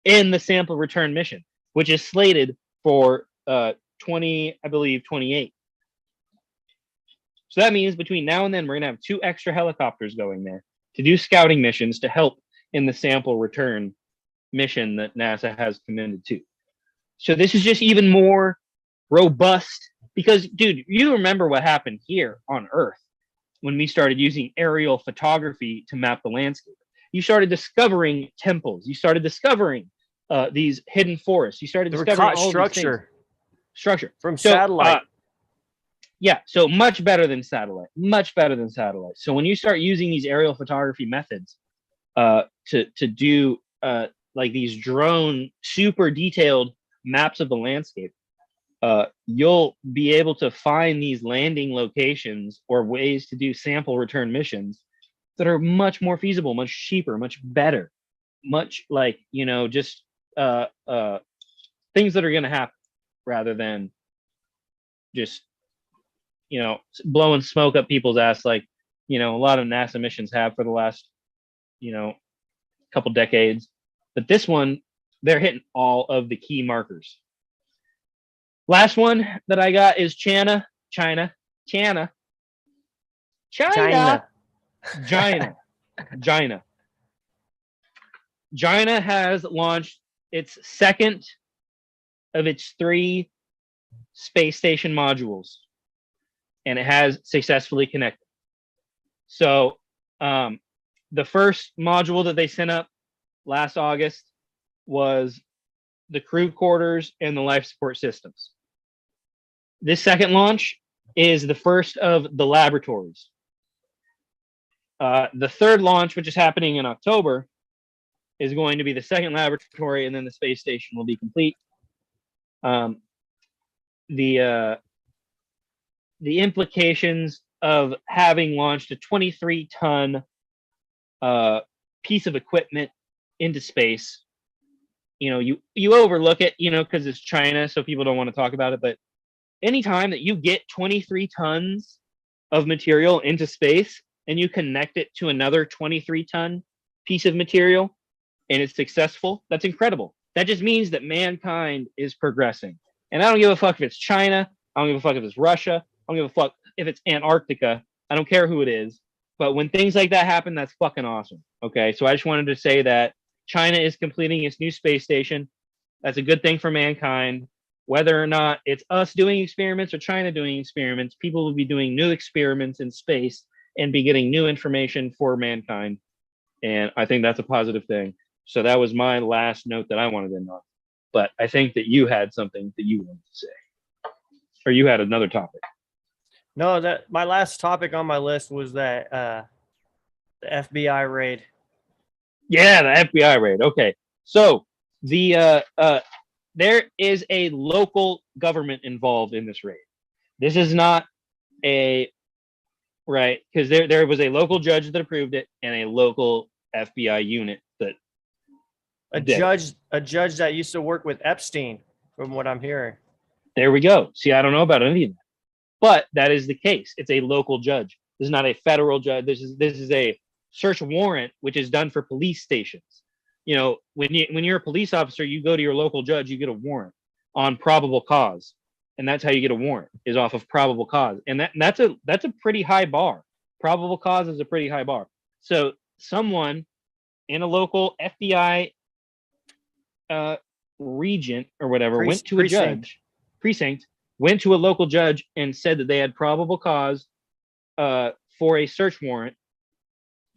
in the sample return mission, which is slated for 28. So that means between now and then, we're going to have 2 extra helicopters going there to do scouting missions to help in the sample return mission that NASA has committed to. So this is just even more robust because, dude, you remember what happened here on Earth when we started using aerial photography to map the landscape. You started discovering temples. You started discovering these hidden forests. You started discovering all structure from so, satellite. Yeah, so much better than satellite. Much better than satellite. So when you start using these aerial photography methods to do like these drone super detailed maps of the landscape, you'll be able to find these landing locations or ways to do sample return missions that are much more feasible, much cheaper, much better, much like, just things that are going to happen rather than just, blowing smoke up people's ass like, a lot of NASA missions have for the last, couple decades. But this one, they're hitting all of the key markers. Last one that I got is China. China has launched its second of its 3 space station modules, and it has successfully connected. So the first module that they sent up last August was the crew quarters and the life support systems. This second launch is the first of the laboratories. The third launch, which is happening in October, is going to be the second laboratory, and then the space station will be complete. The implications of having launched a 23-ton piece of equipment into space, you overlook it, because it's China, so people don't want to talk about it. But anytime that you get 23 tons of material into space and you connect it to another 23-ton piece of material and it's successful, that's incredible. That just means that mankind is progressing. And I don't give a fuck if it's China. I don't give a fuck if it's Russia. I don't give a fuck if it's Antarctica. I don't care who it is. But when things like that happen, that's fucking awesome. Okay, so I just wanted to say that China is completing its new space station. That's a good thing for mankind. Whether or not it's us doing experiments or China doing experiments, people will be doing new experiments in space and be getting new information for mankind. And I think that's a positive thing. So that was my last note that I wanted to know. But I think that you had something that you wanted to say, or you had another topic. No, that my last topic on my list was that the FBI raid. Yeah, the FBI raid. Okay, so there is a local government involved in this raid. This is not a right because there was a local judge that approved it and a local FBI unit that A judge that used to work with Epstein, from what I'm hearing. There we go. See, I don't know about any of that, but that is the case. It's a local judge. This is not a federal judge. This is a search warrant, which is done for police stations. You know, when you're a police officer, you go to your local judge, you get a warrant on probable cause, and that's how you get a warrant, is off of probable cause, and that's a pretty high bar. Probable cause is a pretty high bar. So someone in a local FBI regent or whatever went to a judge precinct, went to a local judge and said that they had probable cause for a search warrant,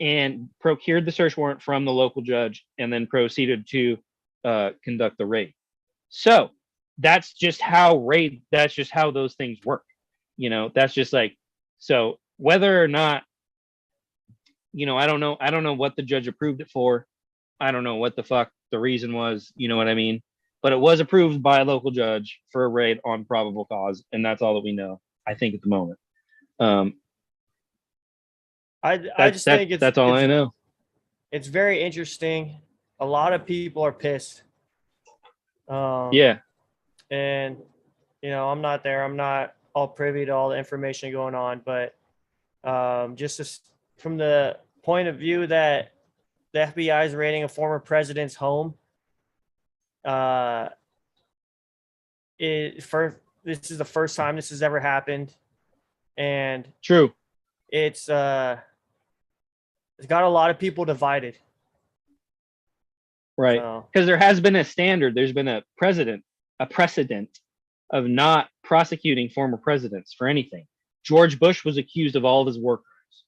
and procured the search warrant from the local judge, and then proceeded to conduct the raid. So that's just how those things work. You know, that's just like, so whether or not, you know, I don't know what the judge approved it for. I don't know what the fuck the reason was, you know what I mean? But it was approved by a local judge for a raid on probable cause, and that's all that we know, I think, at the moment. I just think that's all I know. It's very interesting. A lot of people are pissed. Yeah. And, you know, I'm not there. I'm not all privy to all the information going on, but from the point of view that the FBI is raiding a former president's home, this is the first time this has ever happened, and true. It's got a lot of people divided, right? Because there has been a standard. There's been a precedent of not prosecuting former presidents for anything. George Bush was accused of all of his war crimes.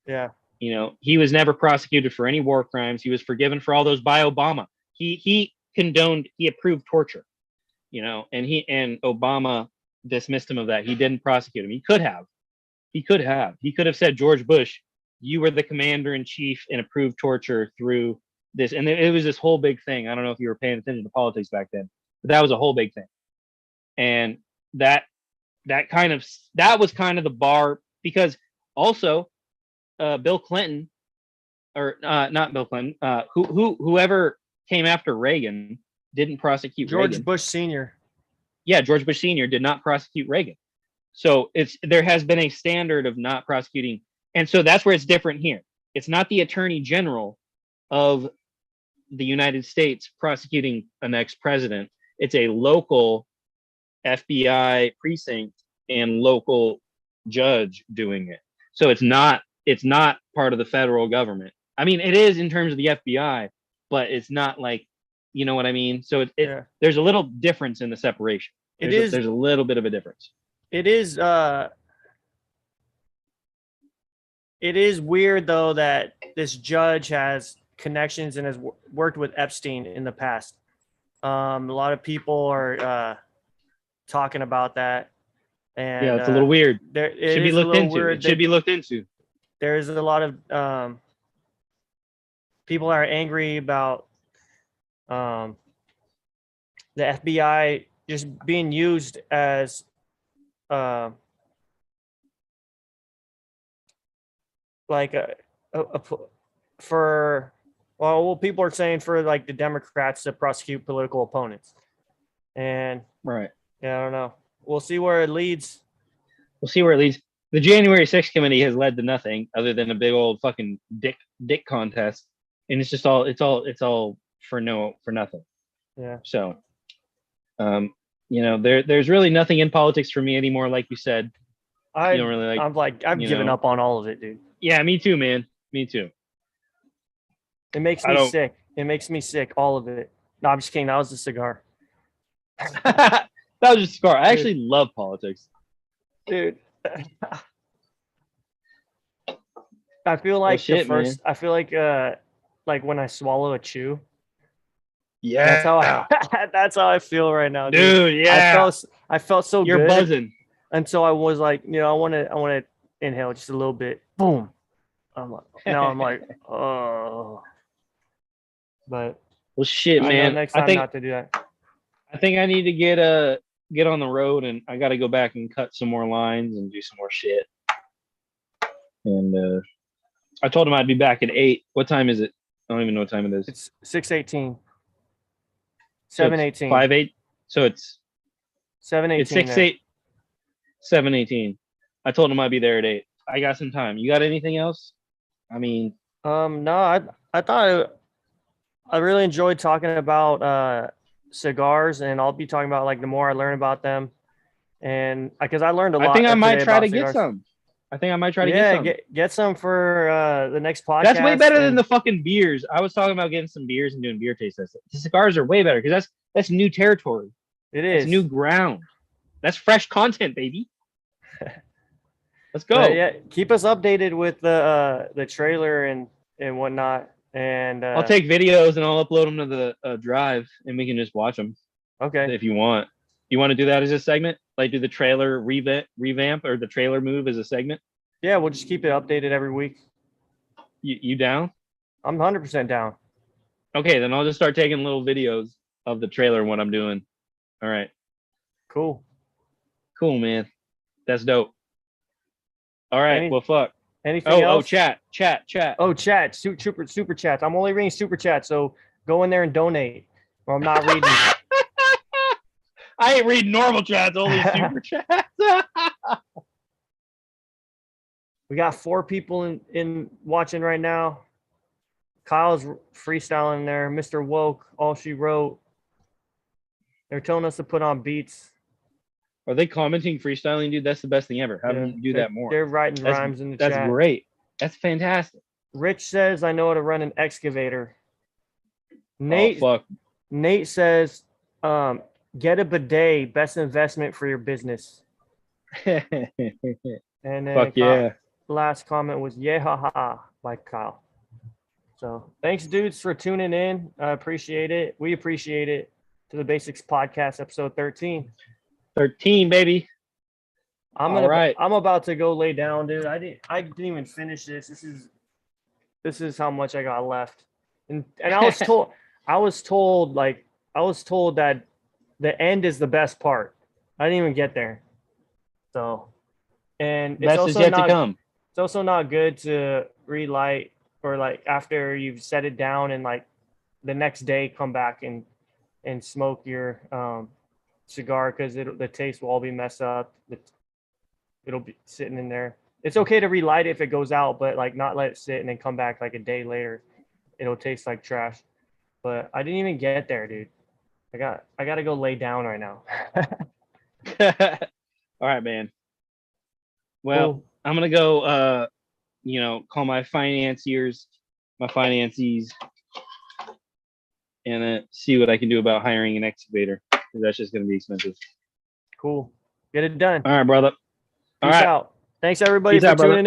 Yeah. You know, he was never prosecuted for any war crimes. He was forgiven for all those by Obama. He approved torture, you know, and Obama dismissed him of that. He didn't prosecute him. He could have said, George Bush, you were the commander in chief and approved torture through this. And it was this whole big thing. I don't know if you were paying attention to politics back then, but that was a whole big thing. And that was kind of the bar, because also Bill Clinton, or not Bill Clinton, whoever came after Reagan didn't prosecute Reagan. Bush Sr. Yeah, George Bush Sr. did not prosecute Reagan. So there has been a standard of not prosecuting. And so that's where it's different here. It's not the attorney general of the United States prosecuting an ex-president. It's a local FBI precinct and local judge doing it. So it's not part of the federal government. I mean, it is in terms of the FBI, but it's not like, you know what I mean? So there's a little difference in the separation. There's a little bit of a difference. It is weird, though, that this judge has connections and has worked with Epstein in the past. A lot of people are talking about that. And yeah, it's a little weird. It should be looked into. It should be looked into. There's a lot of people are angry about the FBI just being used as people are saying for like the Democrats to prosecute political opponents. And right. Yeah, I don't know. We'll see where it leads. The January 6th committee has led to nothing other than a big old fucking dick contest. And it's just all for nothing. Yeah. So, you know, there's really nothing in politics for me anymore. Like you said, you don't really I've given up on all of it, dude. Yeah, me too, man. Me too. It makes I me don't- sick. It makes me sick. All of it. No, I'm just kidding. That was the cigar, That was just a cigar. I actually love politics. dude. I feel like shit, the first. I feel like when I swallow a chew. Yeah. That's how that's how I feel right now, dude. Dude, yeah. I felt so You're good buzzing. until I was like, I want to inhale just a little bit. Boom. I'm like, oh. But Well, shit, I know man. next time not to do that. I think I need to get on the road, and I got to go back and cut some more lines and do some more shit. And I told him I'd be back at 8. What time is it? I don't even know what time it is. It's 6:18. So it's 7:18. 5:08. So it's 7:18. it's 6:08. 7:18. I told him I'd be there at 8. I got some time. You got anything else? I mean, no, I thought I really enjoyed talking about cigars, and I'll be talking about like the more I learn about them, and because I learned a lot. I think I might today try about to get cigars. some. I think I might try to get some. Get some for the next podcast. That's way better than and- the fucking beers. I was talking about getting some beers and doing beer taste tests. The cigars are way better because that's new territory. It It's is new ground. That's fresh content, baby. Let's go. But yeah, keep us updated with the trailer and whatnot. And I'll take videos and I'll upload them to the drive, and we can just watch them okay. if you want. You want to do that as a segment? Like do the trailer revamp or the trailer move as a segment? Yeah, we'll just keep it updated every week. You down? I'm 100% down. Okay, then I'll just start taking little videos of the trailer and what I'm doing. All right. Cool. Cool, man. That's dope. All right. Well, fuck. Anything else? Chat. Oh, chat. Super chats. I'm only reading super chats, so go in there and donate. Or I'm not reading. I ain't reading normal chats, only super chats. We got 4 people in watching right now. Kyle's freestyling there. Mr. Woke, all she wrote. They're telling us to put on beats. Are they commenting freestyling, dude? That's the best thing ever. How do you do that more? They're writing rhymes in the chat. That's great. That's fantastic. Rich says, I know how to run an excavator. Oh, fuck. Nate says, get a bidet, best investment for your business. And then Fuck yeah. Last comment was, yeah, haha, by Kyle. So thanks, dudes, for tuning in. I appreciate it. We appreciate it. To the Basics Podcast, episode 13. 13, baby. I'm about to go lay down, dude. I didn't even finish this. This is how much I got left. And I was told that the end is the best part. I didn't even get there. So, and it's Best is yet to come. It's also not good to relight or like after you've set it down and like the next day come back and smoke your cigar because the taste will all be messed up. It'll be sitting in there. It's okay to relight it if it goes out, but like not let it sit and then come back like a day later. It'll taste like trash. But I didn't even get there, dude. I got to go lay down right now. All right, man. Well, cool. I'm gonna go call my financiers, my financees, and see what I can do about hiring an excavator, because that's just gonna be expensive. Cool. Get it done. All right, brother. Peace out. Thanks everybody for tuning in.